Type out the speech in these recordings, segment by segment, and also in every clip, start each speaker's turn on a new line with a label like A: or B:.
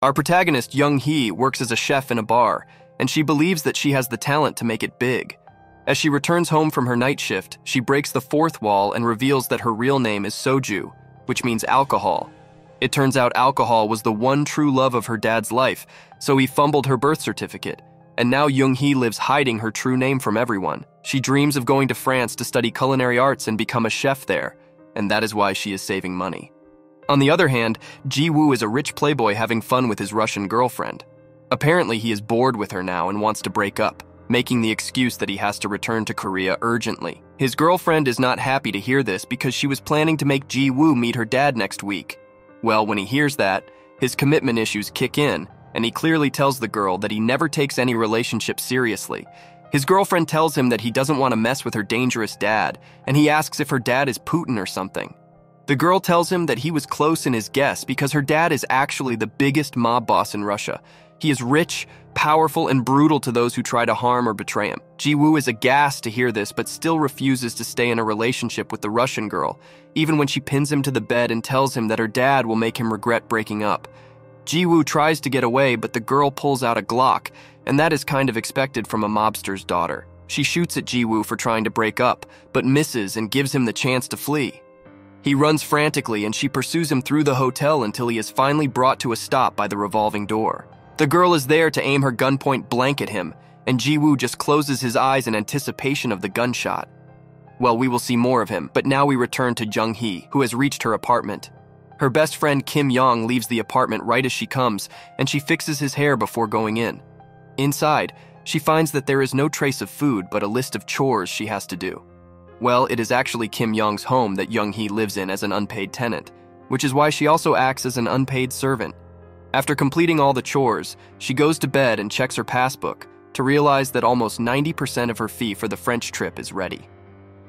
A: Our protagonist, Young Hee, works as a chef in a bar, and she believes that she has the talent to make it big. As she returns home from her night shift, she breaks the fourth wall and reveals that her real name is Soju, which means alcohol. It turns out alcohol was the one true love of her dad's life, so he fumbled her birth certificate, and now Young Hee lives hiding her true name from everyone. She dreams of going to France to study culinary arts and become a chef there, and that is why she is saving money. On the other hand, Ji-woo is a rich playboy having fun with his Russian girlfriend. Apparently, he is bored with her now and wants to break up, making the excuse that he has to return to Korea urgently. His girlfriend is not happy to hear this because she was planning to make Ji-woo meet her dad next week. Well, when he hears that, his commitment issues kick in, and he clearly tells the girl that he never takes any relationship seriously. His girlfriend tells him that he doesn't want to mess with her dangerous dad, and he asks if her dad is Putin or something. The girl tells him that he was close in his guess because her dad is actually the biggest mob boss in Russia. He is rich, powerful, and brutal to those who try to harm or betray him. Ji-woo is aghast to hear this, but still refuses to stay in a relationship with the Russian girl, even when she pins him to the bed and tells him that her dad will make him regret breaking up. Ji-woo tries to get away, but the girl pulls out a Glock, and that is kind of expected from a mobster's daughter. She shoots at Ji-woo for trying to break up, but misses and gives him the chance to flee. He runs frantically, and she pursues him through the hotel until he is finally brought to a stop by the revolving door. The girl is there to aim her gunpoint blank at him, and Ji-woo just closes his eyes in anticipation of the gunshot. Well, we will see more of him, but now we return to Young Hee, who has reached her apartment. Her best friend Kim Young leaves the apartment right as she comes, and she fixes his hair before going in. Inside, she finds that there is no trace of food but a list of chores she has to do. Well, it is actually Kim Young's home that Young Hee lives in as an unpaid tenant, which is why she also acts as an unpaid servant. After completing all the chores, she goes to bed and checks her passbook to realize that almost 90% of her fee for the French trip is ready.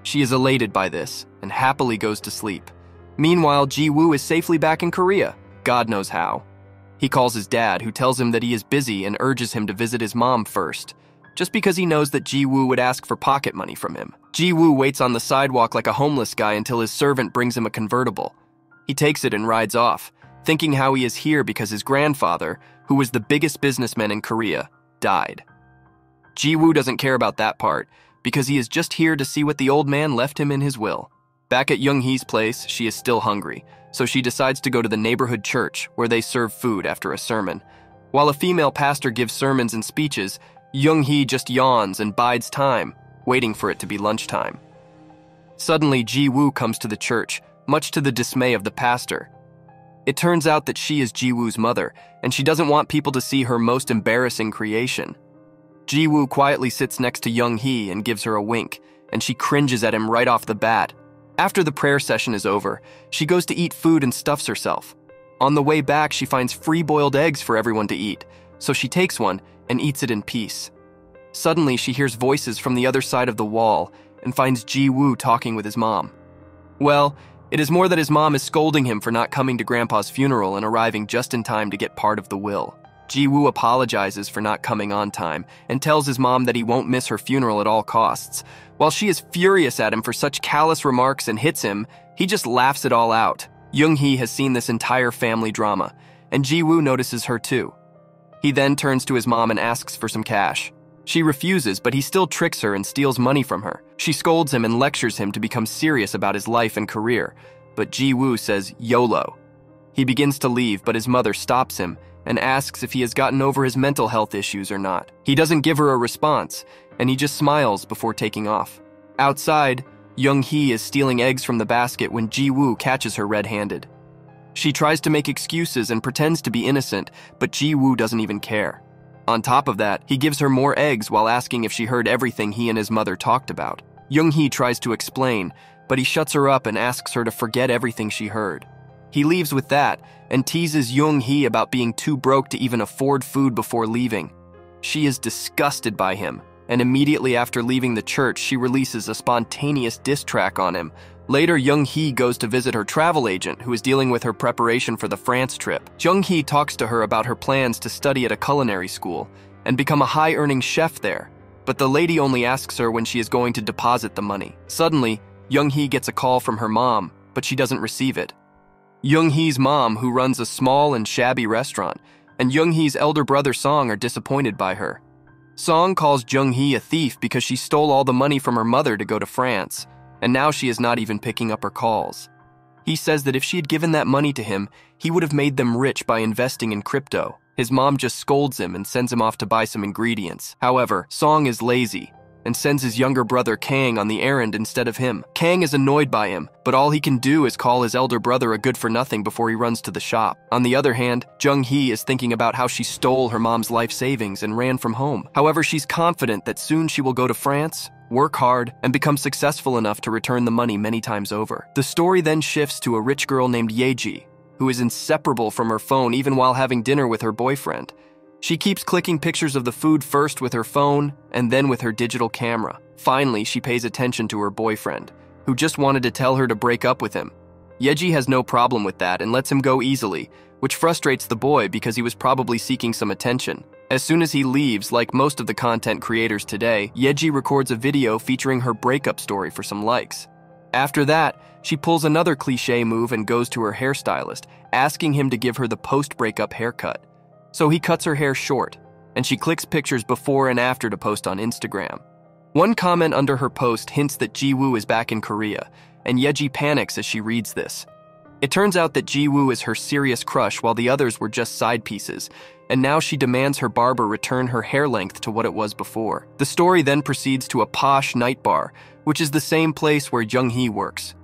A: She is elated by this and happily goes to sleep. Meanwhile, Ji-woo is safely back in Korea, God knows how. He calls his dad, who tells him that he is busy and urges him to visit his mom first, just because he knows that Ji-woo would ask for pocket money from him. Ji-woo waits on the sidewalk like a homeless guy until his servant brings him a convertible. He takes it and rides off, thinking how he is here because his grandfather, who was the biggest businessman in Korea, died. Ji-woo doesn't care about that part, because he is just here to see what the old man left him in his will. Back at Young Hee's place, she is still hungry, so she decides to go to the neighborhood church where they serve food after a sermon. While a female pastor gives sermons and speeches, Young Hee just yawns and bides time, waiting for it to be lunchtime. Suddenly, Ji-woo comes to the church, much to the dismay of the pastor. It turns out that she is Ji-woo's mother, and she doesn't want people to see her most embarrassing creation. Ji-woo quietly sits next to Young Hee and gives her a wink, and she cringes at him right off the bat. After the prayer session is over, she goes to eat food and stuffs herself. On the way back, she finds free boiled eggs for everyone to eat, so she takes one and eats it in peace. Suddenly, she hears voices from the other side of the wall and finds Ji-woo talking with his mom. Well, it is more that his mom is scolding him for not coming to Grandpa's funeral and arriving just in time to get part of the will. Ji-woo apologizes for not coming on time and tells his mom that he won't miss her funeral at all costs. While she is furious at him for such callous remarks and hits him, he just laughs it all out. Young Hee has seen this entire family drama, and Ji-woo notices her too. He then turns to his mom and asks for some cash. She refuses, but he still tricks her and steals money from her. She scolds him and lectures him to become serious about his life and career, but Ji-woo says YOLO. He begins to leave, but his mother stops him and asks if he has gotten over his mental health issues or not. He doesn't give her a response, and he just smiles before taking off. Outside, Young Hee is stealing eggs from the basket when Ji-woo catches her red-handed. She tries to make excuses and pretends to be innocent, but Ji-woo doesn't even care. On top of that, he gives her more eggs while asking if she heard everything he and his mother talked about. Young Hee tries to explain, but he shuts her up and asks her to forget everything she heard. He leaves with that and teases Young Hee about being too broke to even afford food before leaving. She is disgusted by him, and immediately after leaving the church, she releases a spontaneous diss track on him. Later, Young Hee goes to visit her travel agent, who is dealing with her preparation for the France trip. Young Hee talks to her about her plans to study at a culinary school and become a high-earning chef there, but the lady only asks her when she is going to deposit the money. Suddenly, Young Hee gets a call from her mom, but she doesn't receive it. Young Hee's mom, who runs a small and shabby restaurant, and Jung-hee's elder brother Song are disappointed by her. Song calls Jung-hee a thief because she stole all the money from her mother to go to France, and now she is not even picking up her calls. He says that if she had given that money to him, he would have made them rich by investing in crypto. His mom just scolds him and sends him off to buy some ingredients. However, Song is lazy and sends his younger brother Kang on the errand instead of him. Kang is annoyed by him, but all he can do is call his elder brother a good-for-nothing before he runs to the shop. On the other hand, Jung-hee is thinking about how she stole her mom's life savings and ran from home. However, she's confident that soon she will go to France, work hard, and become successful enough to return the money many times over. The story then shifts to a rich girl named Yeji, who is inseparable from her phone even while having dinner with her boyfriend. She keeps clicking pictures of the food first with her phone and then with her digital camera. Finally, she pays attention to her boyfriend, who just wanted to tell her to break up with him. Yeji has no problem with that and lets him go easily, which frustrates the boy because he was probably seeking some attention. As soon as he leaves, like most of the content creators today, Yeji records a video featuring her breakup story for some likes. After that, she pulls another cliché move and goes to her hairstylist, asking him to give her the post-breakup haircut. So he cuts her hair short, and she clicks pictures before and after to post on Instagram. One comment under her post hints that Ji-woo is back in Korea, and Yeji panics as she reads this. It turns out that Ji-woo is her serious crush while the others were just side pieces, and now she demands her barber return her hair length to what it was before. The story then proceeds to a posh night bar, which is the same place where Jung-hee works.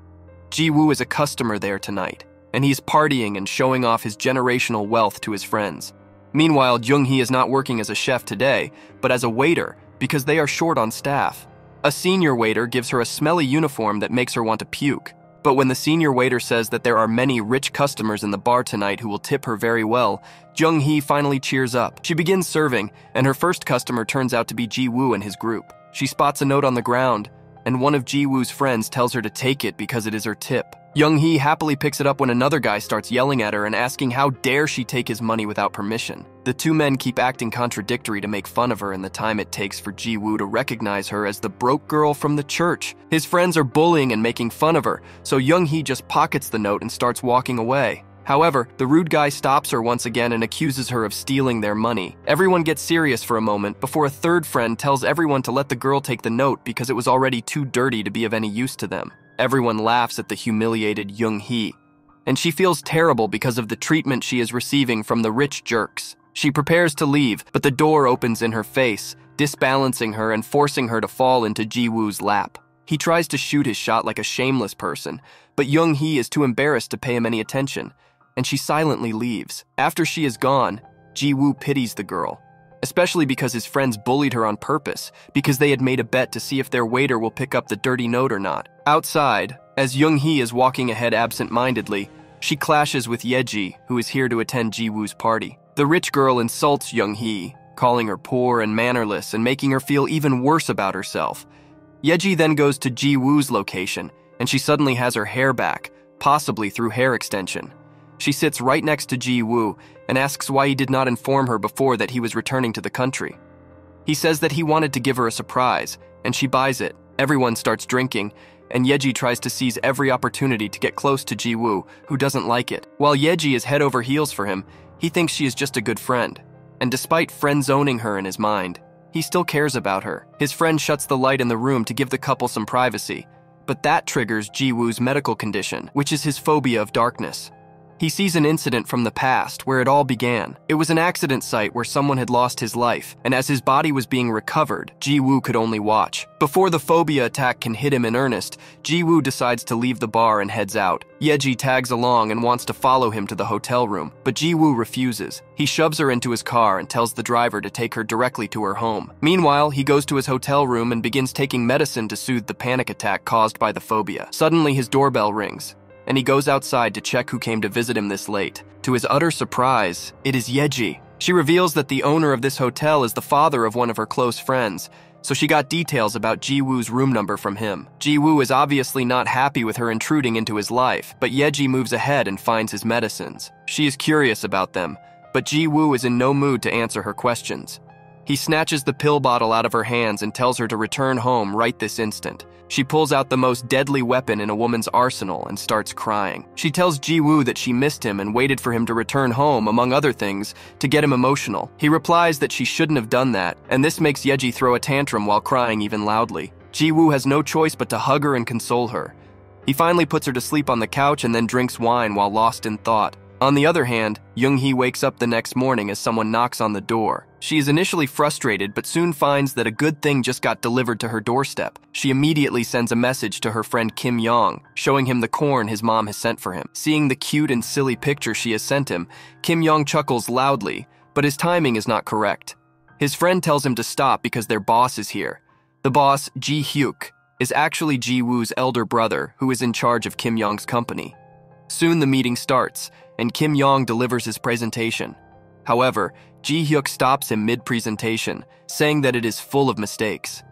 A: Ji-woo is a customer there tonight, and he's partying and showing off his generational wealth to his friends. Meanwhile, Jung-hee is not working as a chef today, but as a waiter, because they are short on staff. A senior waiter gives her a smelly uniform that makes her want to puke. But when the senior waiter says that there are many rich customers in the bar tonight who will tip her very well, Jung-hee finally cheers up. She begins serving, and her first customer turns out to be Ji-woo and his group. She spots a note on the ground, and one of Ji-woo's friends tells her to take it because it is her tip. Jung-hee happily picks it up when another guy starts yelling at her and asking how dare she take his money without permission. The two men keep acting contradictory to make fun of her in the time it takes for Ji-woo to recognize her as the broke girl from the church. His friends are bullying and making fun of her, so Jung-hee just pockets the note and starts walking away. However, the rude guy stops her once again and accuses her of stealing their money. Everyone gets serious for a moment before a third friend tells everyone to let the girl take the note because it was already too dirty to be of any use to them. Everyone laughs at the humiliated Jung-hee, and she feels terrible because of the treatment she is receiving from the rich jerks. She prepares to leave, but the door opens in her face, disbalancing her and forcing her to fall into Ji-woo's lap. He tries to shoot his shot like a shameless person, but Jung-hee is too embarrassed to pay him any attention, and she silently leaves. After she is gone, Ji-woo pities the girl, especially because his friends bullied her on purpose because they had made a bet to see if their waiter will pick up the dirty note or not. Outside, as Jung-hee is walking ahead absent-mindedly, she clashes with Yeji, who is here to attend Ji-woo's party. The rich girl insults Jung-hee, calling her poor and mannerless and making her feel even worse about herself. Yeji then goes to Ji-woo's location, and she suddenly has her hair back, possibly through hair extension. She sits right next to Ji-woo and asks why he did not inform her before that he was returning to the country. He says that he wanted to give her a surprise, and she buys it. Everyone starts drinking, and Yeji tries to seize every opportunity to get close to Ji-woo, who doesn't like it. While Yeji is head over heels for him, he thinks she is just a good friend. And despite friend-zoning her in his mind, he still cares about her. His friend shuts the light in the room to give the couple some privacy, but that triggers Ji-woo's medical condition, which is his phobia of darkness. He sees an incident from the past where it all began. It was an accident site where someone had lost his life, and as his body was being recovered, Ji-woo could only watch. Before the phobia attack can hit him in earnest, Ji-woo decides to leave the bar and heads out. Yeji tags along and wants to follow him to the hotel room, but Ji-woo refuses. He shoves her into his car and tells the driver to take her directly to her home. Meanwhile, he goes to his hotel room and begins taking medicine to soothe the panic attack caused by the phobia. Suddenly, his doorbell rings, and he goes outside to check who came to visit him this late. To his utter surprise, it is Yeji. She reveals that the owner of this hotel is the father of one of her close friends, so she got details about Ji-woo's room number from him. Ji-woo is obviously not happy with her intruding into his life, but Yeji moves ahead and finds his medicines. She is curious about them, but Ji-woo is in no mood to answer her questions. He snatches the pill bottle out of her hands and tells her to return home right this instant. She pulls out the most deadly weapon in a woman's arsenal and starts crying. She tells Ji-woo that she missed him and waited for him to return home, among other things, to get him emotional. He replies that she shouldn't have done that, and this makes Yeji throw a tantrum while crying even loudly. Ji-woo has no choice but to hug her and console her. He finally puts her to sleep on the couch and then drinks wine while lost in thought. On the other hand, Young-hee wakes up the next morning as someone knocks on the door. She is initially frustrated but soon finds that a good thing just got delivered to her doorstep. She immediately sends a message to her friend Kim Yong, showing him the corn his mom has sent for him. Seeing the cute and silly picture she has sent him, Kim Yong chuckles loudly, but his timing is not correct. His friend tells him to stop because their boss is here. The boss, Ji-hyuk, is actually Ji-woo's elder brother who is in charge of Kim Yong's company. Soon the meeting starts, and Kim Yong delivers his presentation. However, Ji-hyuk stops him mid-presentation, saying that it is full of mistakes.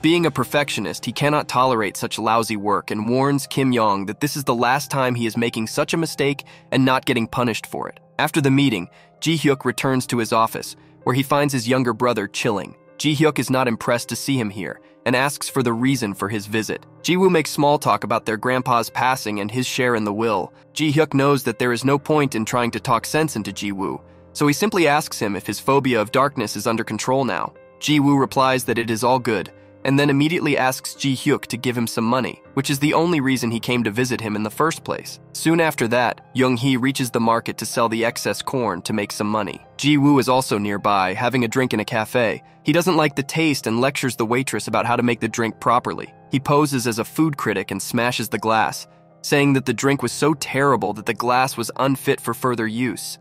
A: Being a perfectionist, he cannot tolerate such lousy work and warns Kim Yong that this is the last time he is making such a mistake and not getting punished for it. After the meeting, Ji-hyuk returns to his office, where he finds his younger brother chilling. Ji-hyuk is not impressed to see him here and asks for the reason for his visit. Ji-woo makes small talk about their grandpa's passing and his share in the will. Ji-hyuk knows that there is no point in trying to talk sense into Ji-woo, so he simply asks him if his phobia of darkness is under control now. Ji-woo replies that it is all good, and then immediately asks Ji-hyuk to give him some money, which is the only reason he came to visit him in the first place. Soon after that, Young-hee reaches the market to sell the excess corn to make some money. Ji-woo is also nearby, having a drink in a cafe. He doesn't like the taste and lectures the waitress about how to make the drink properly. He poses as a food critic and smashes the glass, saying that the drink was so terrible that the glass was unfit for further use.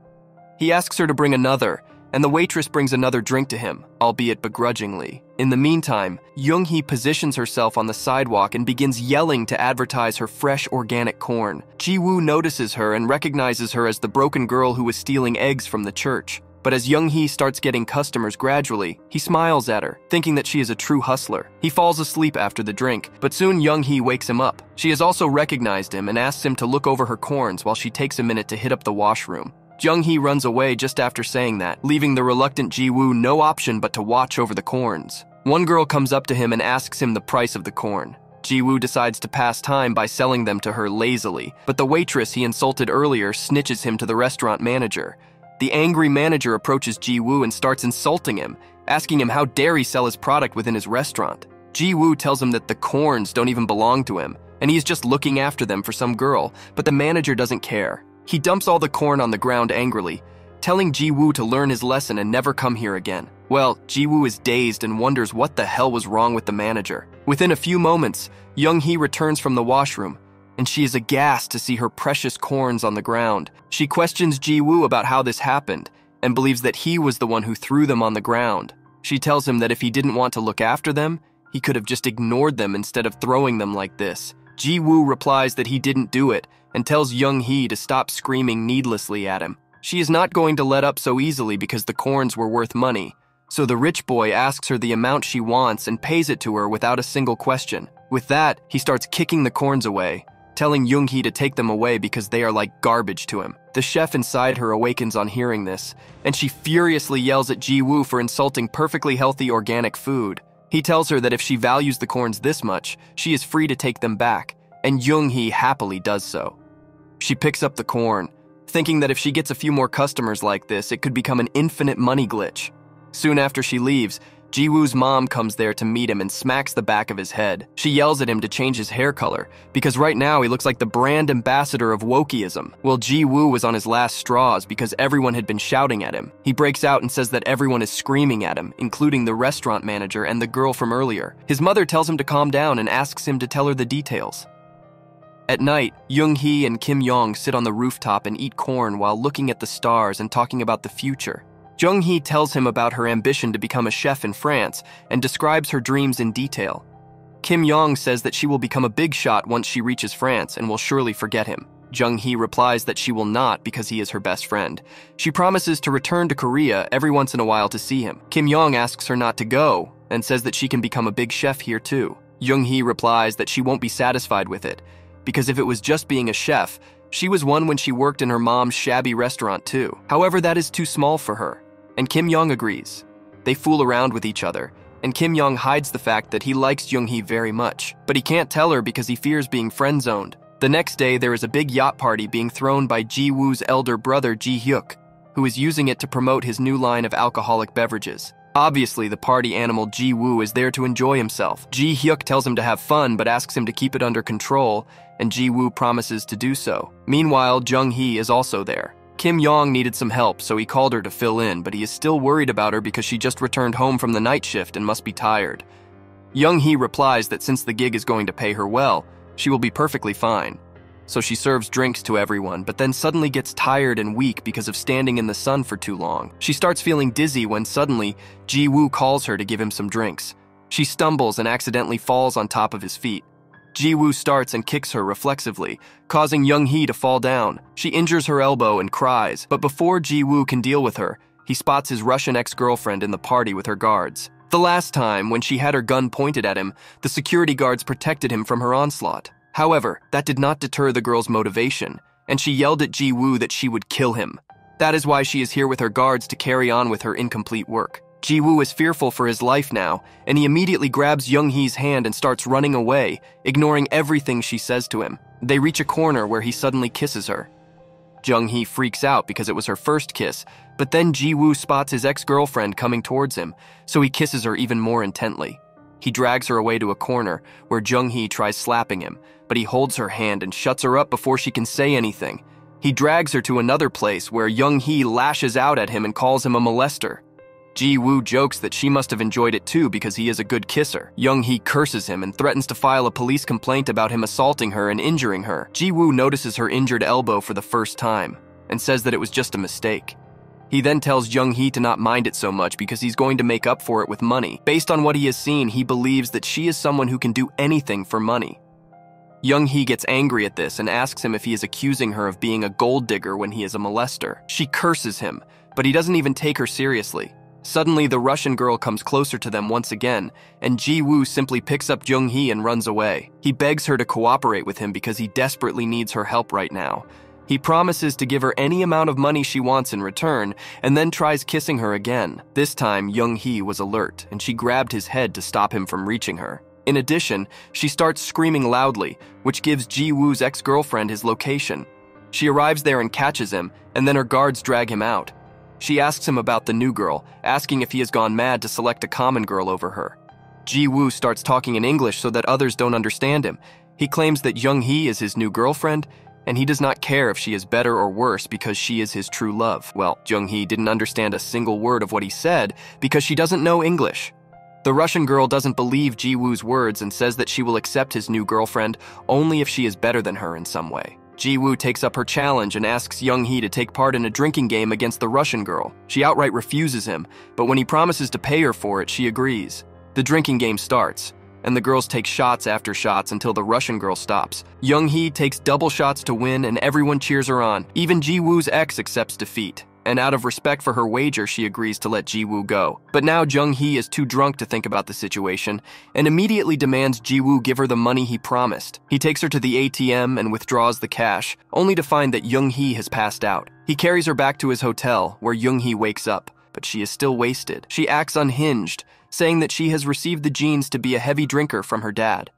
A: He asks her to bring another, and the waitress brings another drink to him, albeit begrudgingly. In the meantime, Young-hee positions herself on the sidewalk and begins yelling to advertise her fresh organic corn. Ji-woo notices her and recognizes her as the broken girl who was stealing eggs from the church. But as Young-hee starts getting customers gradually, he smiles at her, thinking that she is a true hustler. He falls asleep after the drink, but soon Young-hee wakes him up. She has also recognized him and asks him to look over her corns while she takes a minute to hit up the washroom. Young-hee runs away just after saying that, leaving the reluctant Ji-woo no option but to watch over the corns. One girl comes up to him and asks him the price of the corn. Ji-woo decides to pass time by selling them to her lazily, but the waitress he insulted earlier snitches him to the restaurant manager. The angry manager approaches Ji-woo and starts insulting him, asking him how dare he sell his product within his restaurant. Ji-woo tells him that the corns don't even belong to him, and he's just looking after them for some girl, but the manager doesn't care. He dumps all the corn on the ground angrily, telling Ji-woo to learn his lesson and never come here again. Well, Ji-woo is dazed and wonders what the hell was wrong with the manager. Within a few moments, Young-hee returns from the washroom, and she is aghast to see her precious corns on the ground. She questions Ji-woo about how this happened, and believes that he was the one who threw them on the ground. She tells him that if he didn't want to look after them, he could have just ignored them instead of throwing them like this. Ji-woo replies that he didn't do it, and tells Young-hee to stop screaming needlessly at him. She is not going to let up so easily because the corns were worth money, so the rich boy asks her the amount she wants and pays it to her without a single question. With that, he starts kicking the corns away, telling Young-hee to take them away because they are like garbage to him. The chef inside her awakens on hearing this, and she furiously yells at Ji-woo for insulting perfectly healthy organic food. He tells her that if she values the corns this much, she is free to take them back, and Young-hee happily does so. She picks up the corn, thinking that if she gets a few more customers like this, it could become an infinite money glitch. Soon after she leaves, Ji-woo's mom comes there to meet him and smacks the back of his head. She yells at him to change his hair color, because right now he looks like the brand ambassador of wokeism. Well, Ji-woo was on his last straws because everyone had been shouting at him. He breaks out and says that everyone is screaming at him, including the restaurant manager and the girl from earlier. His mother tells him to calm down and asks him to tell her the details. At night, Young-hee and Kim Yong sit on the rooftop and eat corn while looking at the stars and talking about the future. Young-hee tells him about her ambition to become a chef in France and describes her dreams in detail. Kim Yong says that she will become a big shot once she reaches France and will surely forget him. Young-hee replies that she will not because he is her best friend. She promises to return to Korea every once in a while to see him. Kim Yong asks her not to go and says that she can become a big chef here too. Young-hee replies that she won't be satisfied with it, because if it was just being a chef, she was one when she worked in her mom's shabby restaurant too. However, that is too small for her, and Kim Yong agrees. They fool around with each other, and Kim Yong hides the fact that he likes Jung-hee very much, but he can't tell her because he fears being friend-zoned. The next day, there is a big yacht party being thrown by Ji-woo's elder brother Ji-hyuk, who is using it to promote his new line of alcoholic beverages. Obviously, the party animal Ji-woo is there to enjoy himself. Ji-hyuk tells him to have fun but asks him to keep it under control, and Ji-woo promises to do so. Meanwhile, Jung-hee is also there. Kim Yong needed some help, so he called her to fill in, but he is still worried about her because she just returned home from the night shift and must be tired. Jung-hee replies that since the gig is going to pay her well, she will be perfectly fine. So she serves drinks to everyone, but then suddenly gets tired and weak because of standing in the sun for too long. She starts feeling dizzy when suddenly Ji-woo calls her to give him some drinks. She stumbles and accidentally falls on top of his feet. Ji-woo starts and kicks her reflexively, causing Jung-hee to fall down. She injures her elbow and cries, but before Ji-woo can deal with her, he spots his Russian ex-girlfriend in the party with her guards. The last time, when she had her gun pointed at him, the security guards protected him from her onslaught. However, that did not deter the girl's motivation, and she yelled at Ji-woo that she would kill him. That is why she is here with her guards to carry on with her incomplete work. Ji-woo is fearful for his life now, and he immediately grabs Jung-hee's hand and starts running away, ignoring everything she says to him. They reach a corner where he suddenly kisses her. Jung-hee freaks out because it was her first kiss, but then Ji-woo spots his ex-girlfriend coming towards him, so he kisses her even more intently. He drags her away to a corner where Jung-hee tries slapping him, but he holds her hand and shuts her up before she can say anything. He drags her to another place where Jung-hee lashes out at him and calls him a molester. Ji-woo jokes that she must have enjoyed it too because he is a good kisser. Jung-hee curses him and threatens to file a police complaint about him assaulting her and injuring her. Ji-woo notices her injured elbow for the first time and says that it was just a mistake. He then tells Jung-hee to not mind it so much because he's going to make up for it with money. Based on what he has seen, he believes that she is someone who can do anything for money. Jung-hee gets angry at this and asks him if he is accusing her of being a gold digger when he is a molester. She curses him, but he doesn't even take her seriously. Suddenly, the Russian girl comes closer to them once again, and Ji-woo simply picks up Jung-hee and runs away. He begs her to cooperate with him because he desperately needs her help right now. He promises to give her any amount of money she wants in return, and then tries kissing her again. This time, Jung-hee was alert, and she grabbed his head to stop him from reaching her. In addition, she starts screaming loudly, which gives Ji-woo's ex-girlfriend his location. She arrives there and catches him, and then her guards drag him out. She asks him about the new girl, asking if he has gone mad to select a common girl over her. Ji-woo starts talking in English so that others don't understand him. He claims that Jung-hee is his new girlfriend, and he does not care if she is better or worse because she is his true love. Well, Jung-hee didn't understand a single word of what he said because she doesn't know English. The Russian girl doesn't believe Ji-woo's words and says that she will accept his new girlfriend only if she is better than her in some way. Ji-woo takes up her challenge and asks Jung-hee to take part in a drinking game against the Russian girl. She outright refuses him, but when he promises to pay her for it, she agrees. The drinking game starts, and the girls take shots after shots until the Russian girl stops. Jung-hee takes double shots to win, and everyone cheers her on. Even Ji-woo's ex accepts defeat, and out of respect for her wager, she agrees to let Ji-woo go. But now Jung-hee is too drunk to think about the situation, and immediately demands Ji-woo give her the money he promised. He takes her to the ATM and withdraws the cash, only to find that Jung-hee has passed out. He carries her back to his hotel, where Jung-hee wakes up, but she is still wasted. She acts unhinged, saying that she has received the genes to be a heavy drinker from her dad.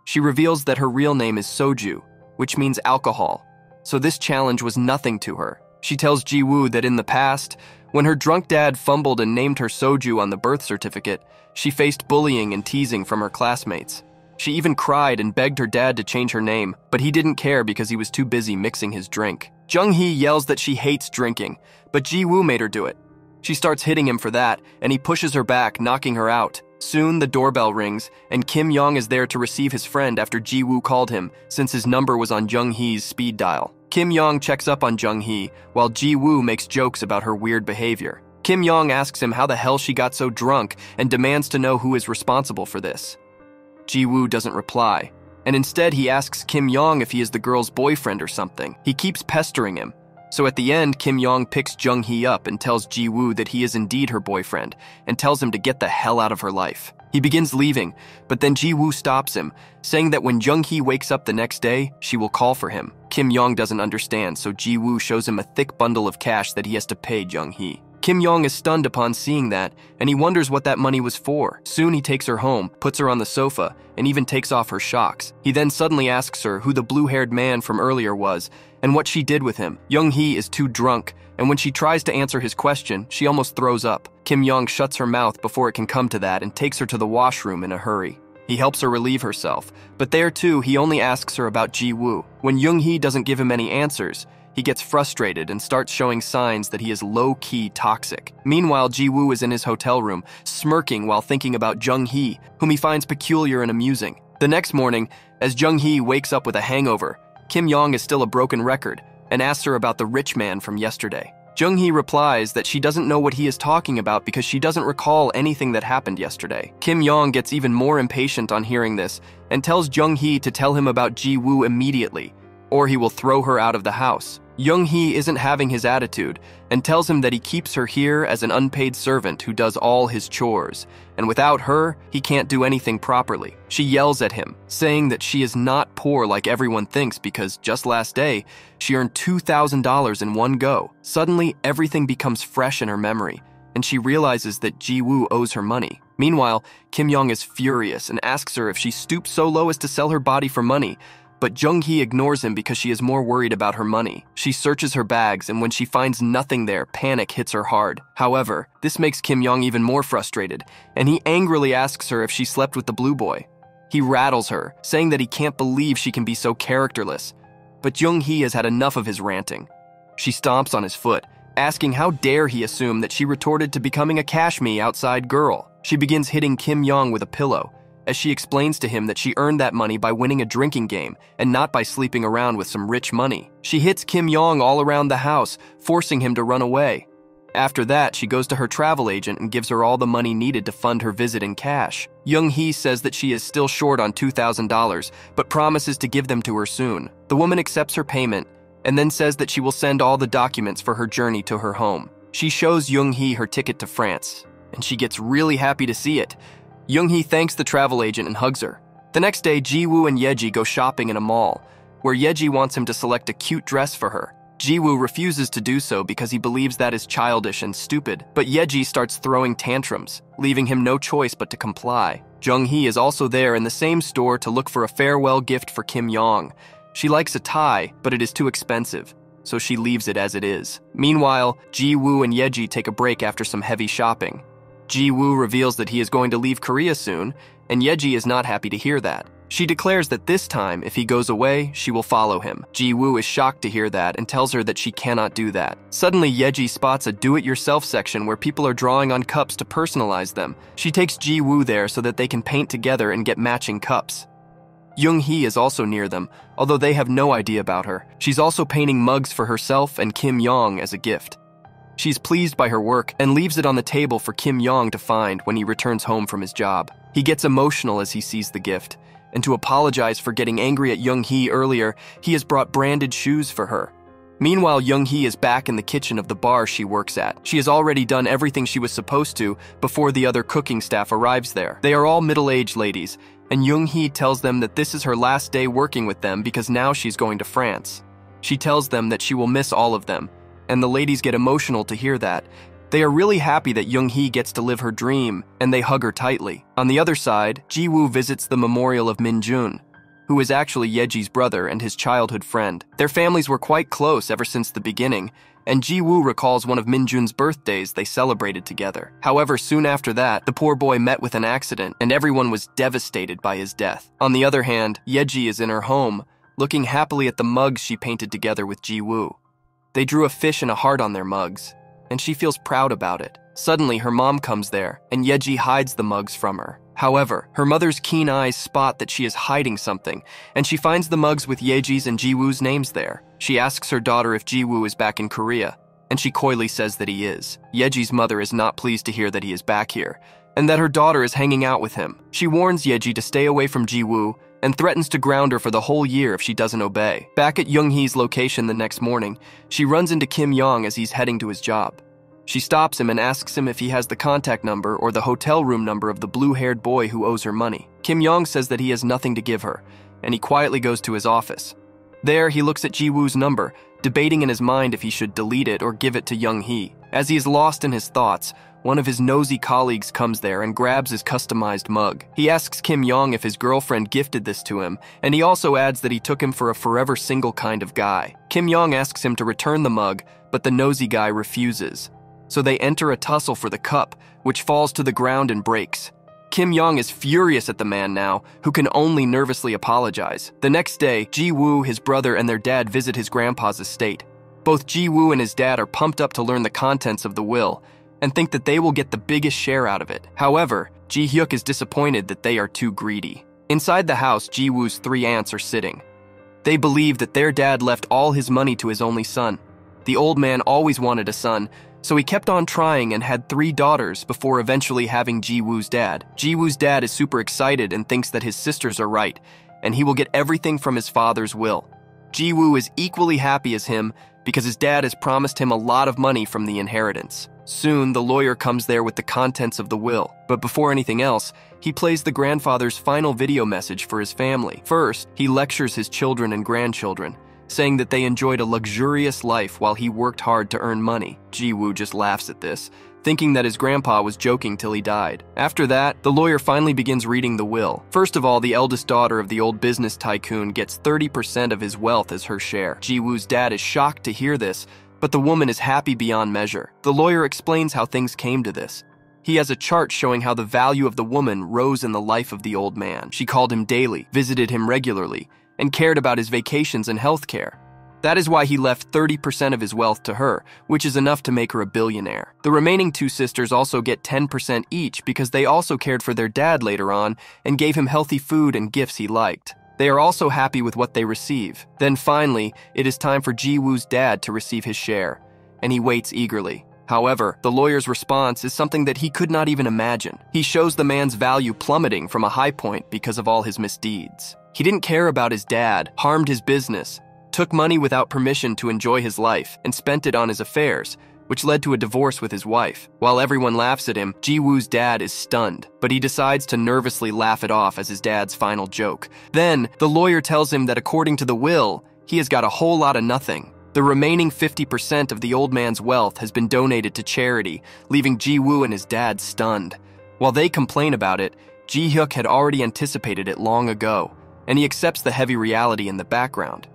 A: She reveals that her real name is Soju, which means alcohol, so this challenge was nothing to her. She tells Ji-woo that in the past, when her drunk dad fumbled and named her Soju on the birth certificate, she faced bullying and teasing from her classmates. She even cried and begged her dad to change her name, but he didn't care because he was too busy mixing his drink. Jung-hee yells that she hates drinking, but Ji-woo made her do it. She starts hitting him for that, and he pushes her back, knocking her out. Soon, the doorbell rings, and Kim Yong is there to receive his friend after Ji-woo called him, since his number was on Jung-hee's speed dial. Kim Yong checks up on Jung-hee, while Ji-woo makes jokes about her weird behavior. Kim Yong asks him how the hell she got so drunk and demands to know who is responsible for this. Ji-woo doesn't reply, and instead he asks Kim Yong if he is the girl's boyfriend or something. He keeps pestering him. So at the end, Kim Yong picks Jung-hee up and tells Ji-woo that he is indeed her boyfriend and tells him to get the hell out of her life. He begins leaving, but then Ji-woo stops him, saying that when Jung-hee wakes up the next day, she will call for him. Kim Yong doesn't understand, so Ji-woo shows him a thick bundle of cash that he has to pay Jung-hee. Kim Yong is stunned upon seeing that, and he wonders what that money was for. Soon he takes her home, puts her on the sofa, and even takes off her shocks. He then suddenly asks her who the blue-haired man from earlier was, and what she did with him. Young-hee is too drunk, and when she tries to answer his question, she almost throws up. Kim Yong shuts her mouth before it can come to that and takes her to the washroom in a hurry. He helps her relieve herself, but there too, he only asks her about Ji-woo. When Young-hee doesn't give him any answers, he gets frustrated and starts showing signs that he is low-key toxic. Meanwhile, Ji-woo is in his hotel room, smirking while thinking about Jung-hee, whom he finds peculiar and amusing. The next morning, as Jung-hee wakes up with a hangover, Kim Yong is still a broken record and asks her about the rich man from yesterday. Jung-hee replies that she doesn't know what he is talking about because she doesn't recall anything that happened yesterday. Kim Yong gets even more impatient on hearing this and tells Jung-hee to tell him about Ji-woo immediately, or he will throw her out of the house. Young-hee isn't having his attitude and tells him that he keeps her here as an unpaid servant who does all his chores, and without her, he can't do anything properly. She yells at him, saying that she is not poor like everyone thinks because just last day, she earned $2,000 in one go. Suddenly, everything becomes fresh in her memory, and she realizes that Ji-woo owes her money. Meanwhile, Kim Yong is furious and asks her if she stooped so low as to sell her body for money, but Jung-hee ignores him because she is more worried about her money. She searches her bags, and when she finds nothing there, panic hits her hard. However, this makes Kim Yong even more frustrated, and he angrily asks her if she slept with the blue boy. He rattles her, saying that he can't believe she can be so characterless. But Jung-hee has had enough of his ranting. She stomps on his foot, asking how dare he assume that she retorted to becoming a cash-me outside girl. She begins hitting Kim Yong with a pillow, as she explains to him that she earned that money by winning a drinking game and not by sleeping around with some rich money. She hits Kim Yong all around the house, forcing him to run away. After that, she goes to her travel agent and gives her all the money needed to fund her visit in cash. Young-hee says that she is still short on $2,000, but promises to give them to her soon. The woman accepts her payment and then says that she will send all the documents for her journey to her home. She shows Young-hee her ticket to France, and she gets really happy to see it. Young-hee thanks the travel agent and hugs her. The next day, Ji-woo and Yeji go shopping in a mall, where Yeji wants him to select a cute dress for her. Ji-woo refuses to do so because he believes that is childish and stupid, but Yeji starts throwing tantrums, leaving him no choice but to comply. Jung-hee is also there in the same store to look for a farewell gift for Kim Yong. She likes a tie, but it is too expensive, so she leaves it as it is. Meanwhile, Ji-woo and Yeji take a break after some heavy shopping. Ji-woo reveals that he is going to leave Korea soon, and Yeji is not happy to hear that. She declares that this time, if he goes away, she will follow him. Ji-woo is shocked to hear that and tells her that she cannot do that. Suddenly, Yeji spots a do-it-yourself section where people are drawing on cups to personalize them. She takes Ji-woo there so that they can paint together and get matching cups. Young-hee is also near them, although they have no idea about her. She's also painting mugs for herself and Kim Yong as a gift. She's pleased by her work and leaves it on the table for Kim Yong to find when he returns home from his job. He gets emotional as he sees the gift, and to apologize for getting angry at Young-hee earlier, he has brought branded shoes for her. Meanwhile, Young-hee is back in the kitchen of the bar she works at. She has already done everything she was supposed to before the other cooking staff arrives there. They are all middle-aged ladies, and Young-hee tells them that this is her last day working with them because now she's going to France. She tells them that she will miss all of them, and the ladies get emotional to hear that. They are really happy that Young-hee gets to live her dream, and they hug her tightly. On the other side, Ji-woo visits the memorial of Min-jun, who is actually Yeji's brother and his childhood friend. Their families were quite close ever since the beginning, and Ji-woo recalls one of Min-jun's birthdays they celebrated together. However, soon after that, the poor boy met with an accident, and everyone was devastated by his death. On the other hand, Yeji is in her home, looking happily at the mugs she painted together with Ji-woo. They drew a fish and a heart on their mugs, and she feels proud about it. Suddenly, her mom comes there, and Yeji hides the mugs from her. However, her mother's keen eyes spot that she is hiding something, and she finds the mugs with Yeji's and Ji-woo's names there. She asks her daughter if Ji-woo is back in Korea, and she coyly says that he is. Yeji's mother is not pleased to hear that he is back here, and that her daughter is hanging out with him. She warns Yeji to stay away from Ji-woo, and threatens to ground her for the whole year if she doesn't obey. Back at Young-hee's location the next morning, she runs into Kim Yong as he's heading to his job. She stops him and asks him if he has the contact number or the hotel room number of the blue-haired boy who owes her money. Kim Yong says that he has nothing to give her, and he quietly goes to his office. There, he looks at Ji-woo's number, debating in his mind if he should delete it or give it to Young-hee. As he is lost in his thoughts, one of his nosy colleagues comes there and grabs his customized mug. He asks Kim Yong if his girlfriend gifted this to him, and he also adds that he took him for a forever single kind of guy. Kim Yong asks him to return the mug, but the nosy guy refuses. So they enter a tussle for the cup, which falls to the ground and breaks. Kim Yong is furious at the man now, who can only nervously apologize. The next day, Ji-woo, his brother, and their dad visit his grandpa's estate. Both Ji-woo and his dad are pumped up to learn the contents of the will, and think that they will get the biggest share out of it. However, Ji-hyuk is disappointed that they are too greedy. Inside the house, Ji-woo's 3 aunts are sitting. They believe that their dad left all his money to his only son. The old man always wanted a son, so he kept on trying and had 3 daughters before eventually having Ji-woo's dad. Ji-woo's dad is super excited and thinks that his sisters are right, and he will get everything from his father's will. Ji-woo is equally happy as him because his dad has promised him a lot of money from the inheritance. Soon, the lawyer comes there with the contents of the will, but before anything else, he plays the grandfather's final video message for his family. First, he lectures his children and grandchildren, saying that they enjoyed a luxurious life while he worked hard to earn money. Ji-woo just laughs at this, thinking that his grandpa was joking till he died. After that, the lawyer finally begins reading the will. First of all, the eldest daughter of the old business tycoon gets 30% of his wealth as her share. Ji-woo's dad is shocked to hear this, but the woman is happy beyond measure. The lawyer explains how things came to this. He has a chart showing how the value of the woman rose in the life of the old man. She called him daily, visited him regularly, and cared about his vacations and health care. That is why he left 30% of his wealth to her, which is enough to make her a billionaire. The remaining 2 sisters also get 10% each because they also cared for their dad later on and gave him healthy food and gifts he liked. They are also happy with what they receive. Then finally, it is time for Ji-woo's dad to receive his share, and he waits eagerly. However, the lawyer's response is something that he could not even imagine. He shows the man's value plummeting from a high point because of all his misdeeds. He didn't care about his dad, harmed his business, took money without permission to enjoy his life, and spent it on his affairs, which led to a divorce with his wife. While everyone laughs at him, Ji-woo's dad is stunned, but he decides to nervously laugh it off as his dad's final joke. Then, the lawyer tells him that according to the will, he has got a whole lot of nothing. The remaining 50% of the old man's wealth has been donated to charity, leaving Ji-woo and his dad stunned. While they complain about it, Ji-hyuk had already anticipated it long ago, and he accepts the heavy reality in the background.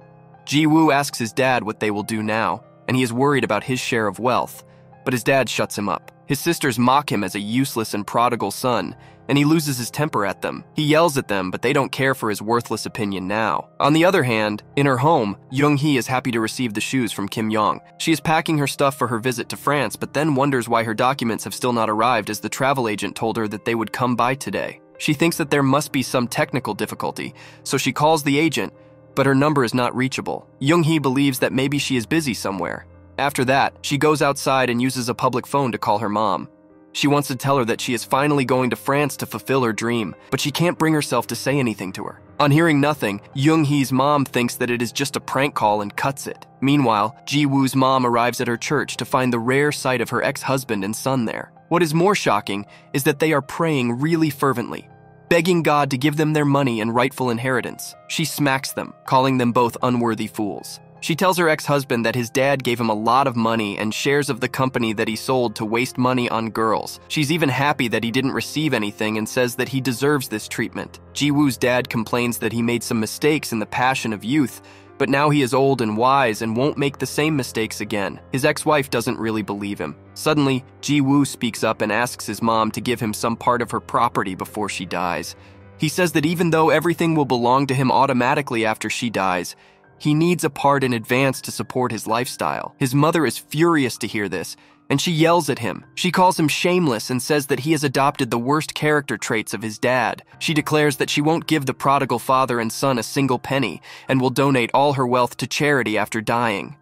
A: Ji-woo asks his dad what they will do now, and he is worried about his share of wealth, but his dad shuts him up. His sisters mock him as a useless and prodigal son, and he loses his temper at them. He yells at them, but they don't care for his worthless opinion now. On the other hand, in her home, Young-hee is happy to receive the shoes from Kim Yong. She is packing her stuff for her visit to France, but then wonders why her documents have still not arrived as the travel agent told her that they would come by today. She thinks that there must be some technical difficulty, so she calls the agent, but her number is not reachable. Young-hee believes that maybe she is busy somewhere. After that, she goes outside and uses a public phone to call her mom. She wants to tell her that she is finally going to France to fulfill her dream, but she can't bring herself to say anything to her. On hearing nothing, Young-hee's mom thinks that it is just a prank call and cuts it. Meanwhile, Ji-woo's mom arrives at her church to find the rare sight of her ex-husband and son there. What is more shocking is that they are praying really fervently, begging God to give them their money and rightful inheritance. She smacks them, calling them both unworthy fools. She tells her ex-husband that his dad gave him a lot of money and shares of the company that he sold to waste money on girls. She's even happy that he didn't receive anything and says that he deserves this treatment. Ji-woo's dad complains that he made some mistakes in the passion of youth, but now he is old and wise and won't make the same mistakes again. His ex-wife doesn't really believe him. Suddenly, Ji-woo speaks up and asks his mom to give him some part of her property before she dies. He says that even though everything will belong to him automatically after she dies, he needs a part in advance to support his lifestyle. His mother is furious to hear this, and she yells at him. She calls him shameless and says that he has adopted the worst character traits of his dad. She declares that she won't give the prodigal father and son a single penny and will donate all her wealth to charity after dying.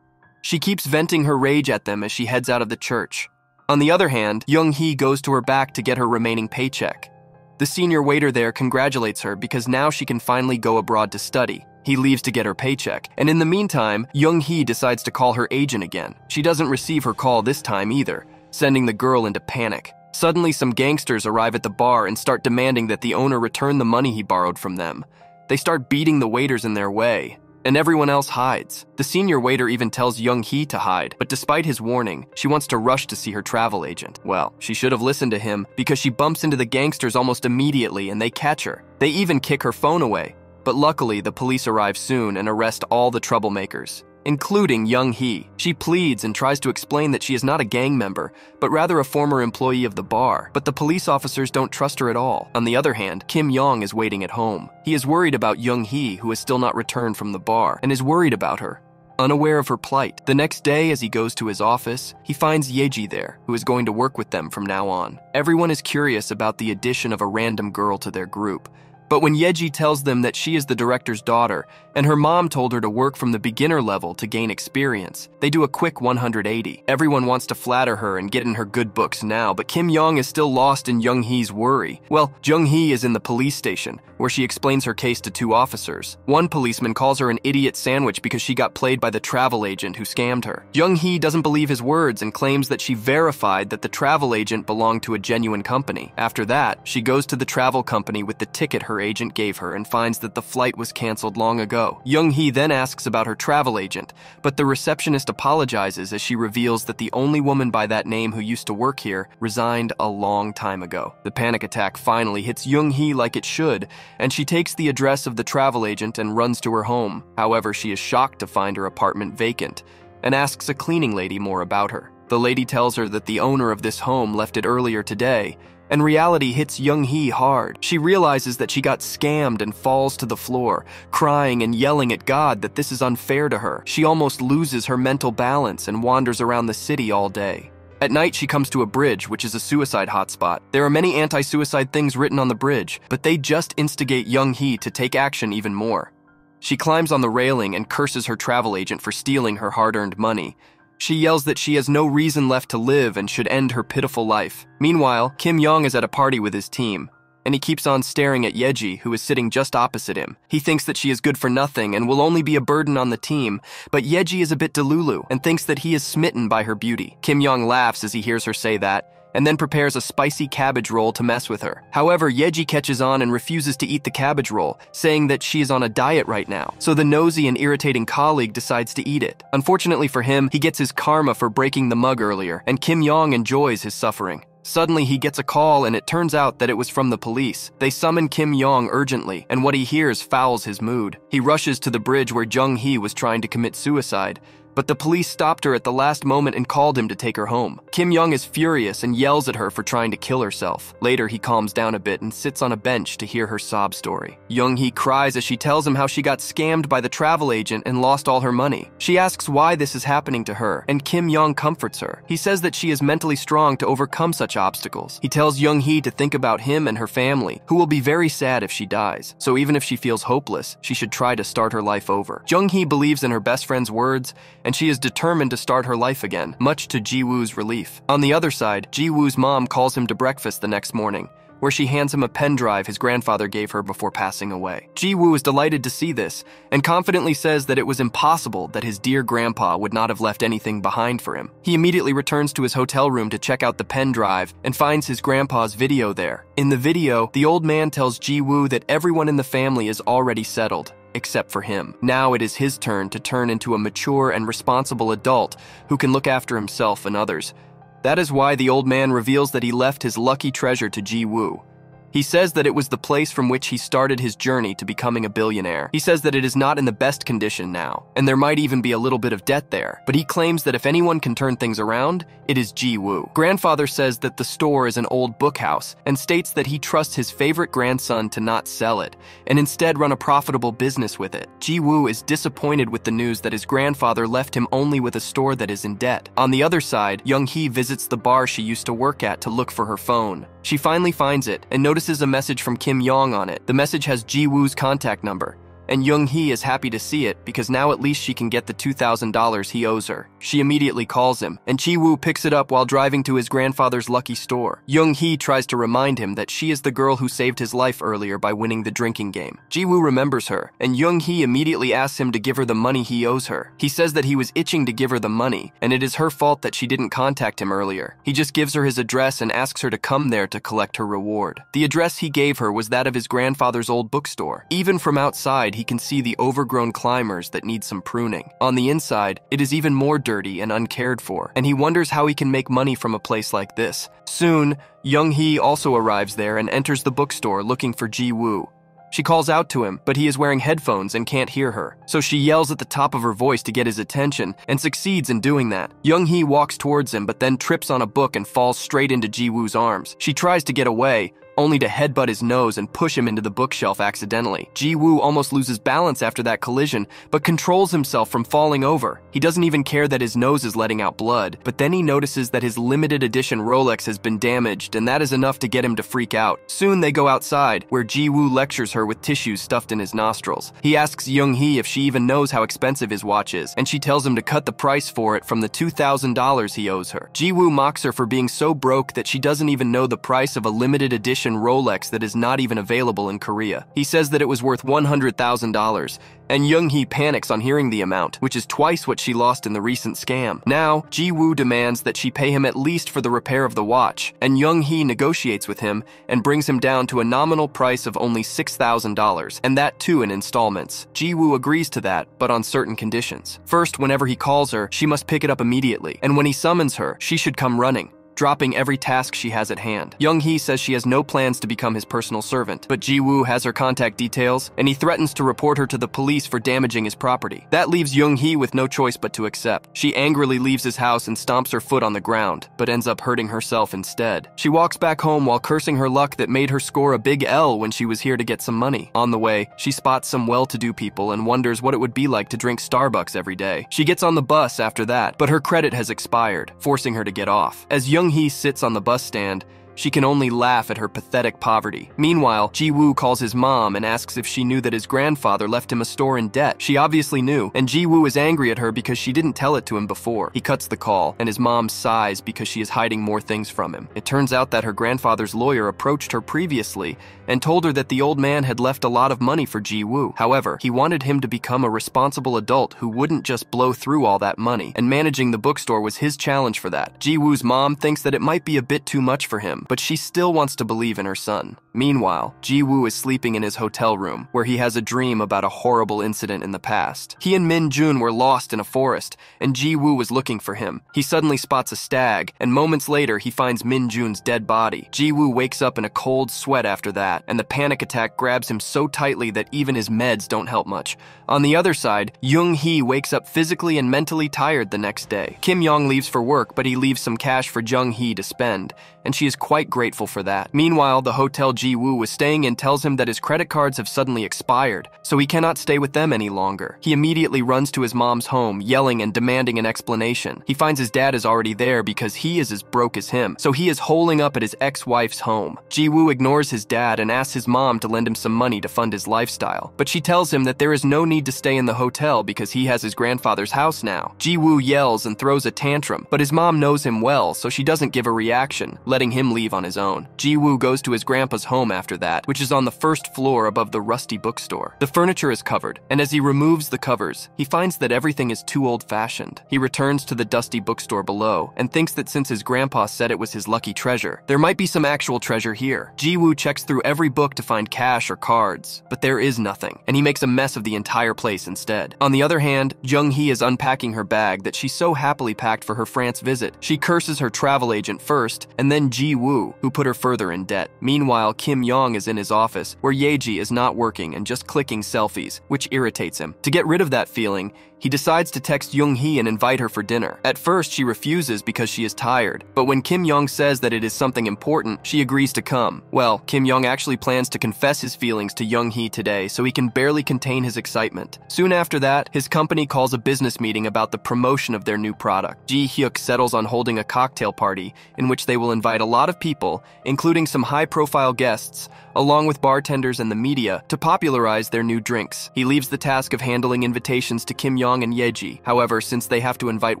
A: She keeps venting her rage at them as she heads out of the church. On the other hand, Young-hee goes to her back to get her remaining paycheck. The senior waiter there congratulates her because now she can finally go abroad to study. He leaves to get her paycheck, and in the meantime, Young-hee decides to call her agent again. She doesn't receive her call this time either, sending the girl into panic. Suddenly, some gangsters arrive at the bar and start demanding that the owner return the money he borrowed from them. They start beating the waiters in their way. and everyone else hides. The senior waiter even tells Young-hee to hide, but despite his warning, she wants to rush to see her travel agent. Well, she should have listened to him because she bumps into the gangsters almost immediately and they catch her. They even kick her phone away, but luckily the police arrive soon and arrest all the troublemakers, including Young-hee. She pleads and tries to explain that she is not a gang member, but rather a former employee of the bar, but the police officers don't trust her at all. On the other hand, Kim Yong is waiting at home. He is worried about Young-hee, who has still not returned from the bar, and is worried about her. Unaware of her plight, the next day as he goes to his office, he finds Yeji there, who is going to work with them from now on. Everyone is curious about the addition of a random girl to their group. But when Yeji tells them that she is the director's daughter, and her mom told her to work from the beginner level to gain experience, they do a quick 180. Everyone wants to flatter her and get in her good books now, but Kim Yong is still lost in Young-hee's worry. Well, Young-hee is in the police station, where she explains her case to two officers. One policeman calls her an idiot sandwich because she got played by the travel agent who scammed her. Young-hee doesn't believe his words and claims that she verified that the travel agent belonged to a genuine company. After that, she goes to the travel company with the ticket her agent gave her and finds that the flight was canceled long ago. Young-hee then asks about her travel agent, but the receptionist apologizes as she reveals that the only woman by that name who used to work here resigned a long time ago. The panic attack finally hits Young-hee like it should, and she takes the address of the travel agent and runs to her home. However, she is shocked to find her apartment vacant and asks a cleaning lady more about her. The lady tells her that the owner of this home left it earlier today, and reality hits Young-hee hard. She realizes that she got scammed and falls to the floor, crying and yelling at God that this is unfair to her. She almost loses her mental balance and wanders around the city all day. At night, she comes to a bridge, which is a suicide hotspot. There are many anti-suicide things written on the bridge, but they just instigate Young-hee to take action even more. She climbs on the railing and curses her travel agent for stealing her hard-earned money. She yells that she has no reason left to live and should end her pitiful life. Meanwhile, Kim Yong is at a party with his team, and he keeps on staring at Yeji, who is sitting just opposite him. He thinks that she is good for nothing and will only be a burden on the team, but Yeji is a bit delulu and thinks that he is smitten by her beauty. Kim Yong laughs as he hears her say that, and then prepares a spicy cabbage roll to mess with her. However, Yeji catches on and refuses to eat the cabbage roll, saying that she is on a diet right now. So the nosy and irritating colleague decides to eat it. Unfortunately for him, he gets his karma for breaking the mug earlier, and Kim Yong enjoys his suffering. Suddenly, he gets a call, and it turns out that it was from the police. They summon Kim Yong urgently, and what he hears fouls his mood. He rushes to the bridge where Young-hee was trying to commit suicide, but the police stopped her at the last moment and called him to take her home. Kim Yong is furious and yells at her for trying to kill herself. Later, he calms down a bit and sits on a bench to hear her sob story. Young-hee cries as she tells him how she got scammed by the travel agent and lost all her money. She asks why this is happening to her, and Kim Yong comforts her. He says that she is mentally strong to overcome such obstacles. He tells Young-hee to think about him and her family, who will be very sad if she dies. So even if she feels hopeless, she should try to start her life over. Young-hee believes in her best friend's words, and she is determined to start her life again, much to Ji-woo's relief. On the other side, Ji-woo's mom calls him to breakfast the next morning, where she hands him a pen drive his grandfather gave her before passing away. Ji-woo is delighted to see this, and confidently says that it was impossible that his dear grandpa would not have left anything behind for him. He immediately returns to his hotel room to check out the pen drive and finds his grandpa's video there. In the video, the old man tells Ji-woo that everyone in the family is already settled, except for him. Now it is his turn to turn into a mature and responsible adult who can look after himself and others. That is why the old man reveals that he left his lucky treasure to Ji-woo. He says that it was the place from which he started his journey to becoming a billionaire. He says that it is not in the best condition now, and there might even be a little bit of debt there, but he claims that if anyone can turn things around, it is Ji-woo. Grandfather says that the store is an old book house and states that he trusts his favorite grandson to not sell it, and instead run a profitable business with it. Ji-woo is disappointed with the news that his grandfather left him only with a store that is in debt. On the other side, Young-hee visits the bar she used to work at to look for her phone. She finally finds it and notices a message from Kim Yong on it. The message has Ji-woo's contact number, and Young-hee is happy to see it because now at least she can get the $2,000 he owes her. She immediately calls him, and Ji-woo picks it up while driving to his grandfather's lucky store. Young-hee tries to remind him that she is the girl who saved his life earlier by winning the drinking game. Ji-woo remembers her, and Young-hee immediately asks him to give her the money he owes her. He says that he was itching to give her the money, and it is her fault that she didn't contact him earlier. He just gives her his address and asks her to come there to collect her reward. The address he gave her was that of his grandfather's old bookstore. Even from outside, outside, he can see the overgrown climbers that need some pruning. On the inside, it is even more dirty and uncared for, and he wonders how he can make money from a place like this. Soon, Young-hee also arrives there and enters the bookstore looking for Ji-woo. She calls out to him, but he is wearing headphones and can't hear her. So she yells at the top of her voice to get his attention and succeeds in doing that. Young-hee walks towards him but then trips on a book and falls straight into Ji-woo's arms. She tries to get away, only to headbutt his nose and push him into the bookshelf accidentally. Ji-woo almost loses balance after that collision, but controls himself from falling over. He doesn't even care that his nose is letting out blood, but then he notices that his limited edition Rolex has been damaged, and that is enough to get him to freak out. Soon they go outside, where Ji-woo lectures her with tissues stuffed in his nostrils. He asks Young-hee if she even knows how expensive his watch is, and she tells him to cut the price for it from the $2,000 he owes her. Ji-woo mocks her for being so broke that she doesn't even know the price of a limited edition Rolex that is not even available in Korea. He says that it was worth $100,000, and Young-hee panics on hearing the amount, which is twice what she lost in the recent scam. Now, Ji-woo demands that she pay him at least for the repair of the watch, and Young-hee negotiates with him and brings him down to a nominal price of only $6,000, and that too in installments. Ji-woo agrees to that, but on certain conditions. First, whenever he calls her, she must pick it up immediately, and when he summons her, she should come running, dropping every task she has at hand. Young-hee says she has no plans to become his personal servant, but Ji-woo has her contact details, and he threatens to report her to the police for damaging his property. That leaves Young-hee with no choice but to accept. She angrily leaves his house and stomps her foot on the ground, but ends up hurting herself instead. She walks back home while cursing her luck that made her score a big L when she was here to get some money. On the way, she spots some well-to-do people and wonders what it would be like to drink Starbucks every day. She gets on the bus after that, but her credit has expired, forcing her to get off. As Young-hee sits on the bus stand, she can only laugh at her pathetic poverty. Meanwhile, Ji-woo calls his mom and asks if she knew that his grandfather left him a store in debt. She obviously knew, and Ji-woo is angry at her because she didn't tell it to him before. He cuts the call, and his mom sighs because she is hiding more things from him. It turns out that her grandfather's lawyer approached her previously and told her that the old man had left a lot of money for Ji-woo. However, he wanted him to become a responsible adult who wouldn't just blow through all that money, and managing the bookstore was his challenge for that. Ji-woo's mom thinks that it might be a bit too much for him, but she still wants to believe in her son. Meanwhile, Ji-woo is sleeping in his hotel room, where he has a dream about a horrible incident in the past. He and Min-jun were lost in a forest, and Ji-woo was looking for him. He suddenly spots a stag, and moments later he finds Min-jun's dead body. Ji-woo wakes up in a cold sweat after that, and the panic attack grabs him so tightly that even his meds don't help much. On the other side, Young-hee wakes up physically and mentally tired the next day. Kim Yong leaves for work, but he leaves some cash for Jung-hee to spend, and she is quite grateful for that. Meanwhile, the hotel Ji-woo was staying in tells him that his credit cards have suddenly expired, so he cannot stay with them any longer. He immediately runs to his mom's home, yelling and demanding an explanation. He finds his dad is already there because he is as broke as him, so he is holing up at his ex-wife's home. Ji-woo ignores his dad and asks his mom to lend him some money to fund his lifestyle, but she tells him that there is no need to stay in the hotel because he has his grandfather's house now. Ji-woo yells and throws a tantrum, but his mom knows him well, so she doesn't give a reaction, letting him leave on his own. Ji-woo goes to his grandpa's home after that, which is on the first floor above the rusty bookstore. The furniture is covered, and as he removes the covers, he finds that everything is too old-fashioned. He returns to the dusty bookstore below and thinks that since his grandpa said it was his lucky treasure, there might be some actual treasure here. Ji-woo checks through every book to find cash or cards, but there is nothing, and he makes a mess of the entire place instead. On the other hand, Jung-hee is unpacking her bag that she so happily packed for her France visit. She curses her travel agent first, and then Ji-woo, who put her further in debt. Meanwhile, Kim Yong is in his office, where Yeji is not working and just clicking selfies, which irritates him. To get rid of that feeling, he decides to text Young-hee and invite her for dinner. At first, she refuses because she is tired, but when Kim Yong says that it is something important, she agrees to come. Well, Kim Yong actually plans to confess his feelings to Young-hee today, so he can barely contain his excitement. Soon after that, his company calls a business meeting about the promotion of their new product. Ji-hyuk settles on holding a cocktail party in which they will invite a lot of people, including some high-profile guests, along with bartenders and the media, to popularize their new drinks. He leaves the task of handling invitations to Kim Yong and Yeji. However, since they have to invite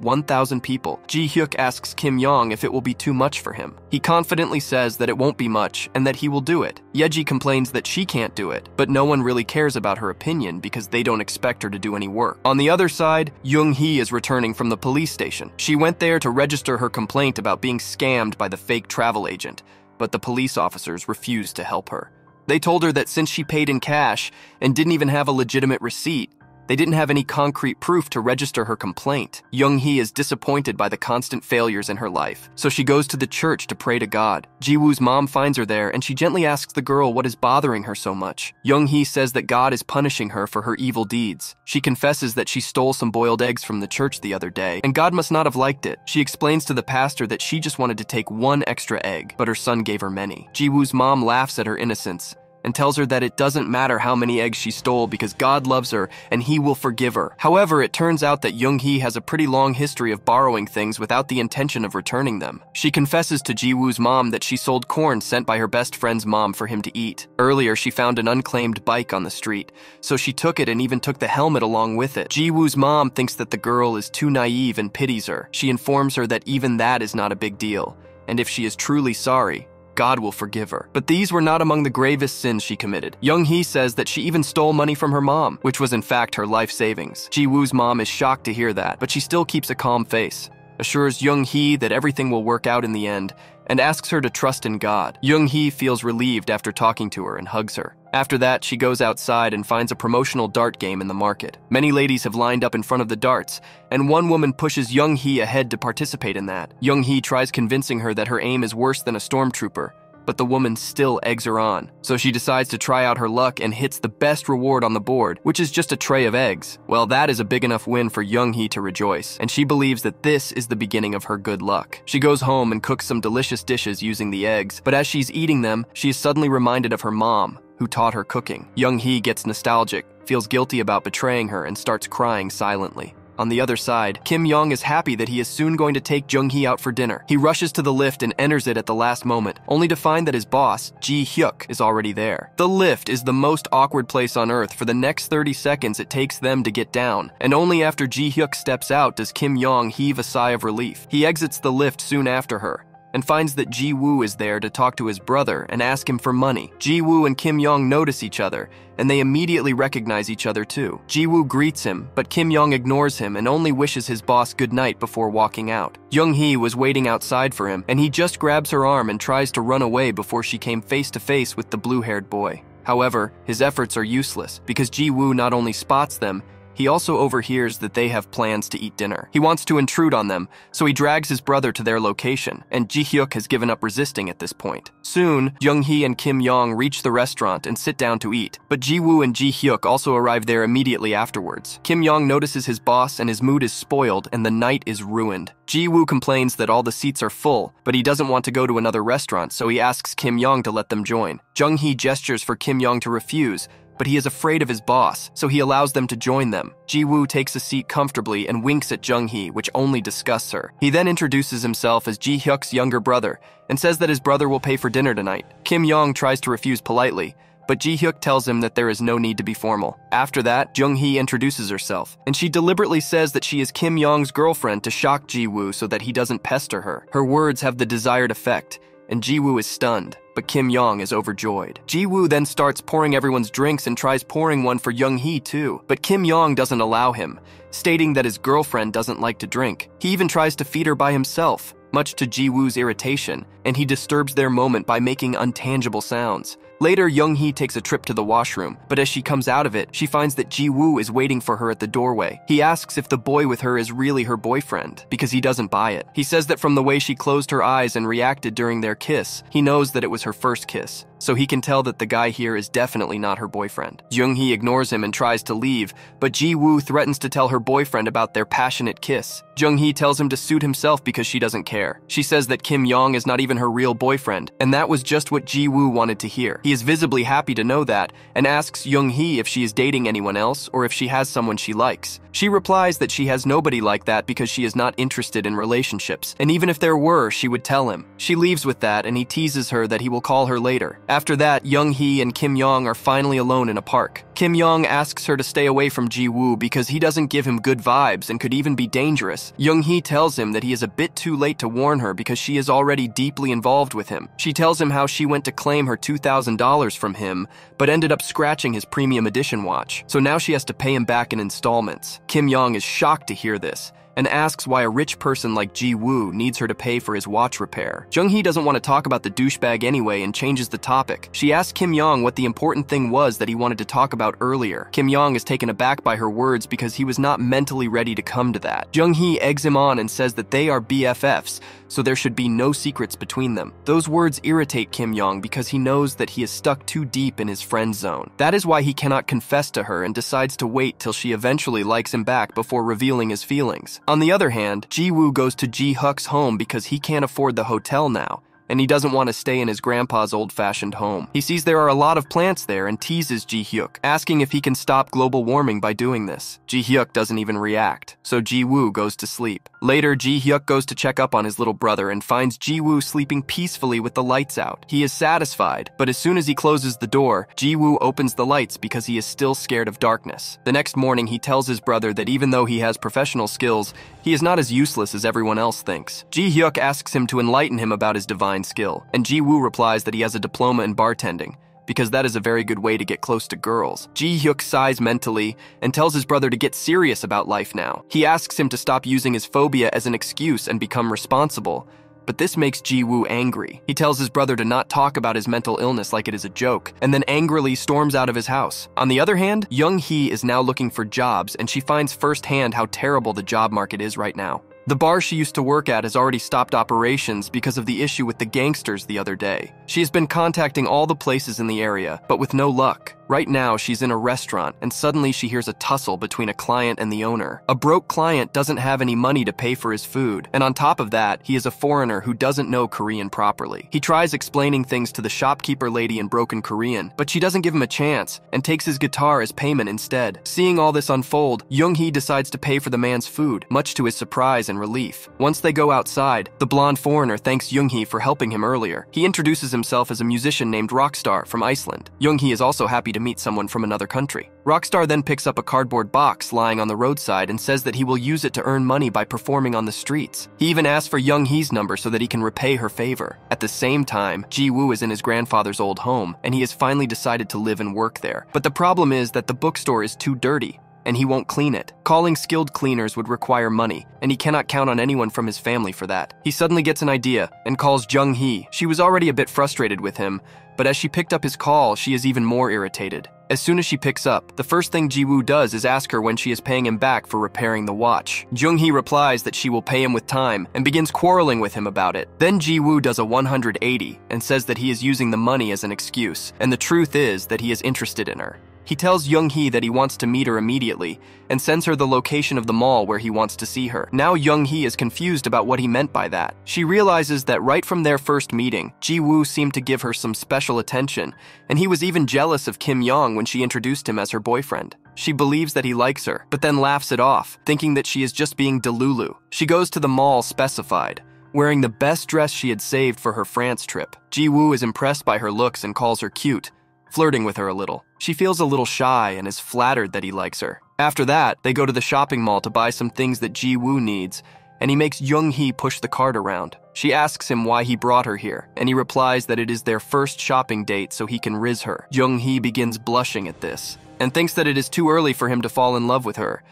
A: 1,000 people, Ji-hyuk asks Kim Yong if it will be too much for him. He confidently says that it won't be much and that he will do it. Yeji complains that she can't do it, but no one really cares about her opinion because they don't expect her to do any work. On the other side, Young-hee is returning from the police station. She went there to register her complaint about being scammed by the fake travel agent, but the police officers refused to help her. They told her that since she paid in cash and didn't even have a legitimate receipt, they didn't have any concrete proof to register her complaint. Young-hee is disappointed by the constant failures in her life, so she goes to the church to pray to God. Ji-woo's mom finds her there, and she gently asks the girl what is bothering her so much. Young-hee says that God is punishing her for her evil deeds. She confesses that she stole some boiled eggs from the church the other day, and God must not have liked it. She explains to the pastor that she just wanted to take one extra egg, but her son gave her many. Ji-woo's mom laughs at her innocence and tells her that it doesn't matter how many eggs she stole because God loves her and He will forgive her. However, it turns out that Young-hee has a pretty long history of borrowing things without the intention of returning them. She confesses to Ji-woo's mom that she sold corn sent by her best friend's mom for him to eat. Earlier, she found an unclaimed bike on the street, so she took it and even took the helmet along with it. Ji-woo's mom thinks that the girl is too naive and pities her. She informs her that even that is not a big deal, and if she is truly sorry, God will forgive her. But these were not among the gravest sins she committed. Young-hee says that she even stole money from her mom, which was in fact her life savings. Ji-woo's mom is shocked to hear that, but she still keeps a calm face, assures Young-hee that everything will work out in the end, and asks her to trust in God. Young-hee feels relieved after talking to her and hugs her. After that, she goes outside and finds a promotional dart game in the market. Many ladies have lined up in front of the darts, and one woman pushes Young-hee ahead to participate in that. Young-hee tries convincing her that her aim is worse than a stormtrooper, but the woman still eggs her on. So she decides to try out her luck and hits the best reward on the board, which is just a tray of eggs. Well, that is a big enough win for Young-hee to rejoice, and she believes that this is the beginning of her good luck. She goes home and cooks some delicious dishes using the eggs, but as she's eating them, she is suddenly reminded of her mom, who taught her cooking. Young-hee gets nostalgic, feels guilty about betraying her, and starts crying silently. On the other side, Kim Young is happy that he is soon going to take Jung-hee out for dinner. He rushes to the lift and enters it at the last moment, only to find that his boss, Ji-hyuk, is already there. The lift is the most awkward place on earth. For the next 30 seconds it takes them to get down, and only after Ji-hyuk steps out does Kim Young heave a sigh of relief. He exits the lift soon after her, and finds that Ji-woo is there to talk to his brother and ask him for money. Ji-woo and Kim Young notice each other, and they immediately recognize each other too. Ji-woo greets him, but Kim Young ignores him and only wishes his boss good night before walking out. Young-hee was waiting outside for him, and he just grabs her arm and tries to run away before she came face to face with the blue-haired boy. However, his efforts are useless because Ji-woo not only spots them, he also overhears that they have plans to eat dinner. He wants to intrude on them, so he drags his brother to their location, and Ji-hyuk has given up resisting at this point. Soon, Young-hee and Kim Young reach the restaurant and sit down to eat, but Ji-woo and Ji-hyuk also arrive there immediately afterwards. Kim Young notices his boss and his mood is spoiled, and the night is ruined. Ji-woo complains that all the seats are full, but he doesn't want to go to another restaurant, so he asks Kim Young to let them join. Jung-hee gestures for Kim Young to refuse, but he is afraid of his boss, so he allows them to join them. Ji-woo takes a seat comfortably and winks at Jung-hee, which only disgusts her. He then introduces himself as Ji-hyuk's younger brother and says that his brother will pay for dinner tonight. Kim Young tries to refuse politely, but Ji-hyuk tells him that there is no need to be formal. After that, Jung-hee introduces herself, and she deliberately says that she is Kim Young's girlfriend to shock Ji-woo so that he doesn't pester her. Her words have the desired effect, and Ji-woo is stunned, but Kim Young is overjoyed. Ji-woo then starts pouring everyone's drinks and tries pouring one for Young-hee too, but Kim Young doesn't allow him, stating that his girlfriend doesn't like to drink. He even tries to feed her by himself, much to Ji-woo's irritation, and he disturbs their moment by making untangible sounds. Later, Young-hee takes a trip to the washroom, but as she comes out of it, she finds that Ji-woo is waiting for her at the doorway. He asks if the boy with her is really her boyfriend, because he doesn't buy it. He says that from the way she closed her eyes and reacted during their kiss, he knows that it was her first kiss, so he can tell that the guy here is definitely not her boyfriend. Jung-hee ignores him and tries to leave, but Ji-woo threatens to tell her boyfriend about their passionate kiss. Jung-hee tells him to suit himself because she doesn't care. She says that Kim Young is not even her real boyfriend, and that was just what Ji-woo wanted to hear. He is visibly happy to know that, and asks Jung-hee if she is dating anyone else or if she has someone she likes. She replies that she has nobody like that because she is not interested in relationships, and even if there were, she would tell him. She leaves with that, and he teases her that he will call her later. After that, Jung-hee and Kim Young are finally alone in a park. Kim Young asks her to stay away from Ji-woo because he doesn't give him good vibes and could even be dangerous. Jung-hee tells him that he is a bit too late to warn her because she is already deeply involved with him. She tells him how she went to claim her $2,000 from him, but ended up scratching his premium edition watch, so now she has to pay him back in installments. Kim Young is shocked to hear this, and asks why a rich person like Ji-woo needs her to pay for his watch repair. Jung-hee doesn't want to talk about the douchebag anyway and changes the topic. She asks Kim Yong what the important thing was that he wanted to talk about earlier. Kim Yong is taken aback by her words because he was not mentally ready to come to that. Jung-hee eggs him on and says that they are BFFs, so there should be no secrets between them. Those words irritate Kim Yong because he knows that he is stuck too deep in his friend zone. That is why he cannot confess to her and decides to wait till she eventually likes him back before revealing his feelings. On the other hand, Ji-woo goes to Ji-hyuk's home because he can't afford the hotel now, and he doesn't want to stay in his grandpa's old-fashioned home. He sees there are a lot of plants there and teases Ji-hyuk, asking if he can stop global warming by doing this. Ji-hyuk doesn't even react, so Ji-woo goes to sleep. Later, Ji-hyuk goes to check up on his little brother and finds Ji-woo sleeping peacefully with the lights out. He is satisfied, but as soon as he closes the door, Ji-woo opens the lights because he is still scared of darkness. The next morning, he tells his brother that even though he has professional skills, he is not as useless as everyone else thinks. Ji-hyuk asks him to enlighten him about his divine skill, and Ji-woo replies that he has a diploma in bartending, because that is a very good way to get close to girls. Ji-hyuk sighs mentally and tells his brother to get serious about life now. He asks him to stop using his phobia as an excuse and become responsible, but this makes Ji-woo angry. He tells his brother to not talk about his mental illness like it is a joke, and then angrily storms out of his house. On the other hand, Young-hee is now looking for jobs, and she finds firsthand how terrible the job market is right now. The bar she used to work at has already stopped operations because of the issue with the gangsters the other day. She has been contacting all the places in the area, but with no luck. Right now, she's in a restaurant, and suddenly she hears a tussle between a client and the owner. A broke client doesn't have any money to pay for his food, and on top of that, he is a foreigner who doesn't know Korean properly. He tries explaining things to the shopkeeper lady in broken Korean, but she doesn't give him a chance, and takes his guitar as payment instead. Seeing all this unfold, Young-hee decides to pay for the man's food, much to his surprise and relief. Once they go outside, the blonde foreigner thanks Young-hee for helping him earlier. He introduces himself as a musician named Rockstar from Iceland. Young-hee is also happy to meet someone from another country. Rockstar then picks up a cardboard box lying on the roadside and says that he will use it to earn money by performing on the streets. He even asks for Young-hee's number so that he can repay her favor. At the same time, Ji-woo is in his grandfather's old home, and he has finally decided to live and work there. But the problem is that the bookstore is too dirty, and he won't clean it. Calling skilled cleaners would require money, and he cannot count on anyone from his family for that. He suddenly gets an idea and calls Jung-hee. She was already a bit frustrated with him, but as she picked up his call, she is even more irritated. As soon as she picks up, the first thing Ji-woo does is ask her when she is paying him back for repairing the watch. Jung-hee replies that she will pay him with time and begins quarreling with him about it. Then Ji-woo does a 180 and says that he is using the money as an excuse, and the truth is that he is interested in her. He tells Young-hee that he wants to meet her immediately and sends her the location of the mall where he wants to see her. Now Young-hee is confused about what he meant by that. She realizes that right from their first meeting, Ji-woo seemed to give her some special attention, and he was even jealous of Kim Yong when she introduced him as her boyfriend. She believes that he likes her, but then laughs it off, thinking that she is just being delulu. She goes to the mall specified, wearing the best dress she had saved for her France trip. Ji-woo is impressed by her looks and calls her cute, flirting with her a little. She feels a little shy and is flattered that he likes her. After that, they go to the shopping mall to buy some things that Ji-woo needs, and he makes Young-hee push the cart around. She asks him why he brought her here, and he replies that it is their first shopping date so he can riz her. Young-hee begins blushing at this, and thinks that it is too early for him to fall in love with her,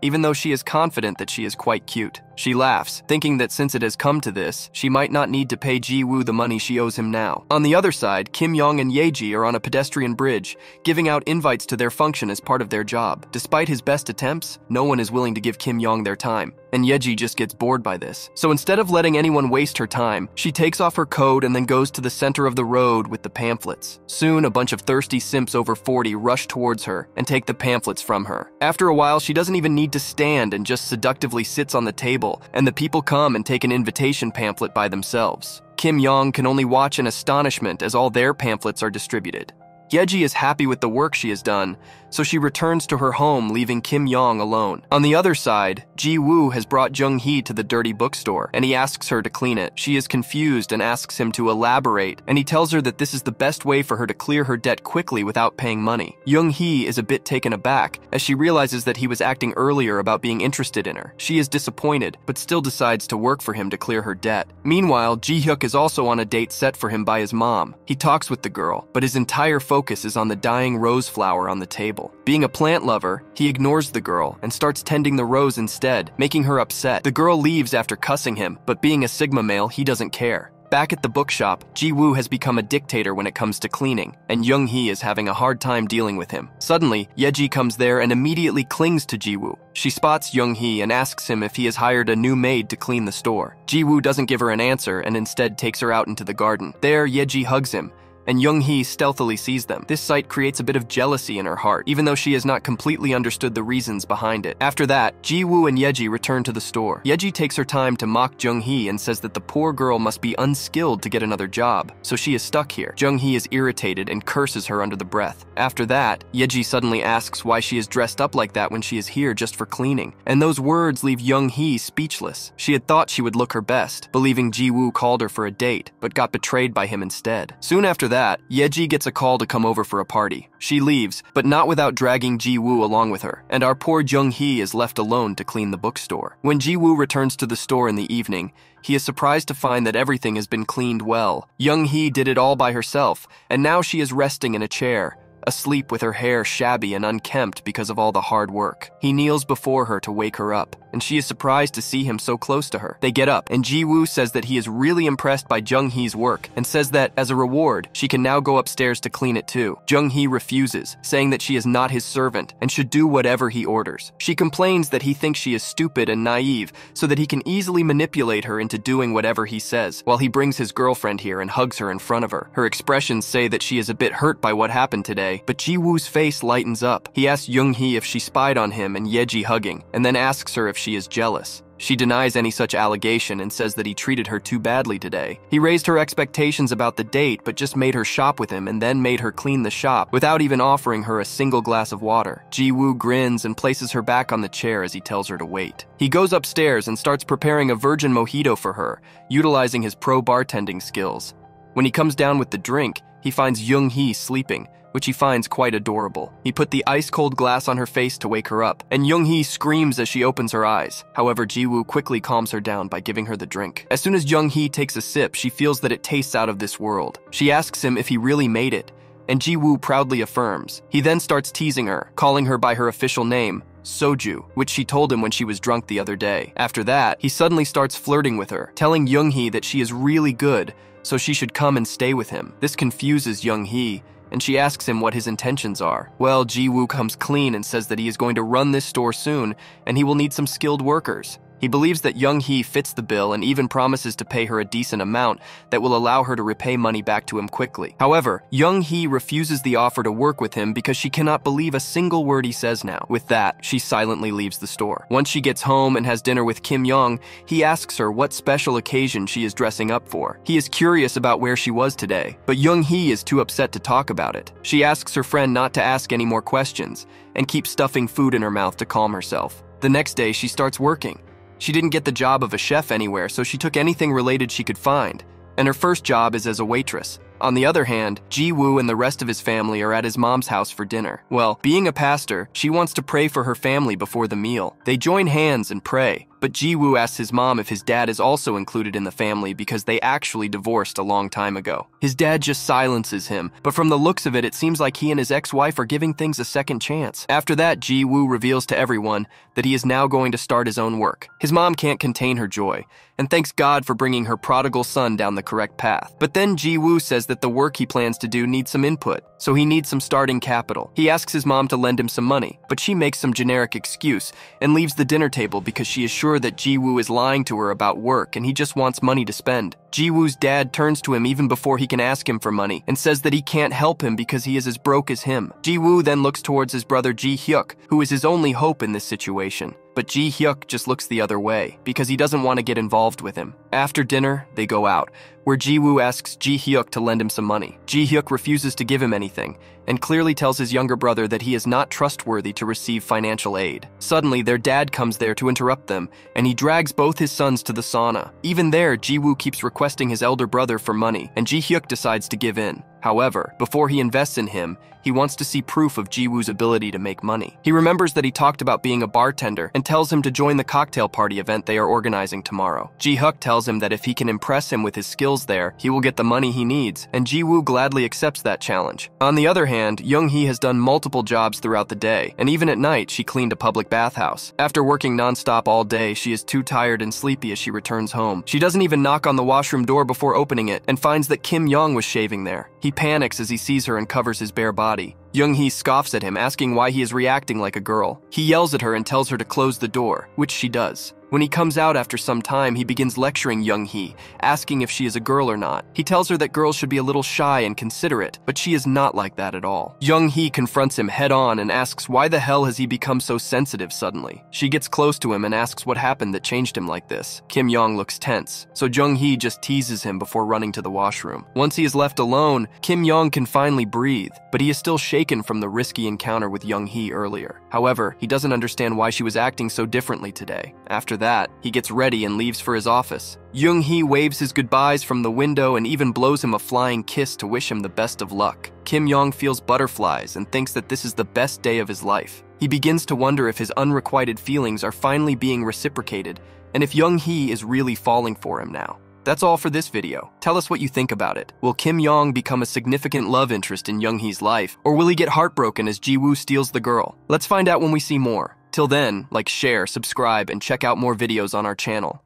A: even though she is confident that she is quite cute. She laughs, thinking that since it has come to this, she might not need to pay Ji-woo the money she owes him now. On the other side, Kim Yong and Yeji are on a pedestrian bridge, giving out invites to their function as part of their job. Despite his best attempts, no one is willing to give Kim Yong their time, and Yeji just gets bored by this. So instead of letting anyone waste her time, she takes off her coat and then goes to the center of the road with the pamphlets. Soon, a bunch of thirsty simps over 40 rush towards her and take the pamphlets from her. After a while, she doesn't even need to stand and just seductively sits on the table, and the people come and take an invitation pamphlet by themselves. Kim Yong can only watch in astonishment as all their pamphlets are distributed. Yeji is happy with the work she has done, so she returns to her home, leaving Kim Yong alone. On the other side, Ji-woo has brought Jung-hee to the dirty bookstore, and he asks her to clean it. She is confused and asks him to elaborate, and he tells her that this is the best way for her to clear her debt quickly without paying money. Jung-hee is a bit taken aback, as she realizes that he was acting earlier about being interested in her. She is disappointed, but still decides to work for him to clear her debt. Meanwhile, Ji-hyuk is also on a date set for him by his mom. He talks with the girl, but his entire focus focus is on the dying rose flower on the table. Being a plant lover, he ignores the girl and starts tending the rose instead, making her upset. The girl leaves after cussing him, but being a Sigma male, he doesn't care. Back at the bookshop, Ji-woo has become a dictator when it comes to cleaning, and Young-hee is having a hard time dealing with him. Suddenly, Yeji comes there and immediately clings to Ji-woo. She spots Young-hee and asks him if he has hired a new maid to clean the store. Ji-woo doesn't give her an answer and instead takes her out into the garden. There, Yeji hugs him, and Young-hee stealthily sees them. This sight creates a bit of jealousy in her heart, even though she has not completely understood the reasons behind it. After that, Ji-woo and Yeji return to the store. Yeji takes her time to mock Jung-hee and says that the poor girl must be unskilled to get another job, so she is stuck here. Jung-hee is irritated and curses her under the breath. After that, Yeji suddenly asks why she is dressed up like that when she is here just for cleaning, and those words leave Young-hee speechless. She had thought she would look her best, believing Ji-woo called her for a date, but got betrayed by him instead. Soon after that, Yeji gets a call to come over for a party. She leaves, but not without dragging Ji-woo along with her, and our poor Jung-hee is left alone to clean the bookstore. When Ji-woo returns to the store in the evening, he is surprised to find that everything has been cleaned well. Young-hee did it all by herself, and now she is resting in a chair, asleep with her hair shabby and unkempt because of all the hard work. He kneels before her to wake her up, and she is surprised to see him so close to her. They get up, and Ji-woo says that he is really impressed by Jung-hee's work and says that, as a reward, she can now go upstairs to clean it too. Jung-hee refuses, saying that she is not his servant and should do whatever he orders. She complains that he thinks she is stupid and naive, so that he can easily manipulate her into doing whatever he says, while he brings his girlfriend here and hugs her in front of her. Her expressions say that she is a bit hurt by what happened today, but Ji-woo's face lightens up. He asks Young-hee if she spied on him and Yeji hugging, and then asks her if she is jealous. She denies any such allegation and says that he treated her too badly today. He raised her expectations about the date, but just made her shop with him and then made her clean the shop without even offering her a single glass of water. Ji-woo grins and places her back on the chair as he tells her to wait. He goes upstairs and starts preparing a virgin mojito for her, utilizing his pro bartending skills. When he comes down with the drink, he finds Young-hee sleeping, which he finds quite adorable. He put the ice-cold glass on her face to wake her up, and Young-hee screams as she opens her eyes. However, Ji-woo quickly calms her down by giving her the drink. As soon as Young-hee takes a sip, she feels that it tastes out of this world. She asks him if he really made it, and Ji-woo proudly affirms. He then starts teasing her, calling her by her official name, Soju, which she told him when she was drunk the other day. After that, he suddenly starts flirting with her, telling Young-hee that she is really good, so she should come and stay with him. This confuses Young-hee, and she asks him what his intentions are. Well, Ji-woo comes clean and says that he is going to run this store soon, and he will need some skilled workers. He believes that Young-hee fits the bill and even promises to pay her a decent amount that will allow her to repay money back to him quickly. However, Young-hee refuses the offer to work with him because she cannot believe a single word he says now. With that, she silently leaves the store. Once she gets home and has dinner with Kim Young, he asks her what special occasion she is dressing up for. He is curious about where she was today, but Young-hee is too upset to talk about it. She asks her friend not to ask any more questions and keeps stuffing food in her mouth to calm herself. The next day, she starts working. She didn't get the job of a chef anywhere, so she took anything related she could find, and her first job is as a waitress. On the other hand, Ji-woo and the rest of his family are at his mom's house for dinner. Well, being a pastor, she wants to pray for her family before the meal. They join hands and pray, but Ji-woo asks his mom if his dad is also included in the family because they actually divorced a long time ago. His dad just silences him, but from the looks of it, it seems like he and his ex-wife are giving things a second chance. After that, Ji-woo reveals to everyone that he is now going to start his own work. His mom can't contain her joy, and thanks God for bringing her prodigal son down the correct path. But then Ji-woo says that the work he plans to do needs some input, so he needs some starting capital. He asks his mom to lend him some money, but she makes some generic excuse and leaves the dinner table because she is sure that Ji-woo is lying to her about work and he just wants money to spend. Ji-woo's dad turns to him even before he can ask him for money and says that he can't help him because he is as broke as him. Ji-woo then looks towards his brother Ji-hyuk, who is his only hope in this situation. But Ji-hyuk just looks the other way because he doesn't want to get involved with him. After dinner, they go out, where Ji-woo asks Ji-hyuk to lend him some money. Ji-hyuk refuses to give him anything and clearly tells his younger brother that he is not trustworthy to receive financial aid. Suddenly, their dad comes there to interrupt them, and he drags both his sons to the sauna. Even there, Ji-woo keeps requesting his elder brother for money, and Ji-hyuk decides to give in. However, before he invests in him, he wants to see proof of Ji-woo's ability to make money. He remembers that he talked about being a bartender and tells him to join the cocktail party event they are organizing tomorrow. Ji-hyuk tells him that if he can impress him with his skills kills there, he will get the money he needs, and Ji-woo gladly accepts that challenge. On the other hand, Young-hee has done multiple jobs throughout the day, and even at night, she cleaned a public bathhouse. After working non-stop all day, she is too tired and sleepy as she returns home. She doesn't even knock on the washroom door before opening it, and finds that Kim Young was shaving there. He panics as he sees her and covers his bare body. Young-hee scoffs at him, asking why he is reacting like a girl. He yells at her and tells her to close the door, which she does. When he comes out after some time, he begins lecturing Young-hee, asking if she is a girl or not. He tells her that girls should be a little shy and considerate, but she is not like that at all. Young-hee confronts him head-on and asks why the hell has he become so sensitive suddenly. She gets close to him and asks what happened that changed him like this. Kim Young looks tense, so Young-hee just teases him before running to the washroom. Once he is left alone, Kim Young can finally breathe, but he is still shaken from the risky encounter with Young-hee earlier. However, he doesn't understand why she was acting so differently today. After that, he gets ready and leaves for his office. Young-hee waves his goodbyes from the window and even blows him a flying kiss to wish him the best of luck. Kim Young feels butterflies and thinks that this is the best day of his life. He begins to wonder if his unrequited feelings are finally being reciprocated and if Young-hee is really falling for him now. That's all for this video. Tell us what you think about it. Will Kim Young become a significant love interest in Young-hee's life, or will he get heartbroken as Ji-woo steals the girl? Let's find out when we see more. Till then, like, share, subscribe, and check out more videos on our channel.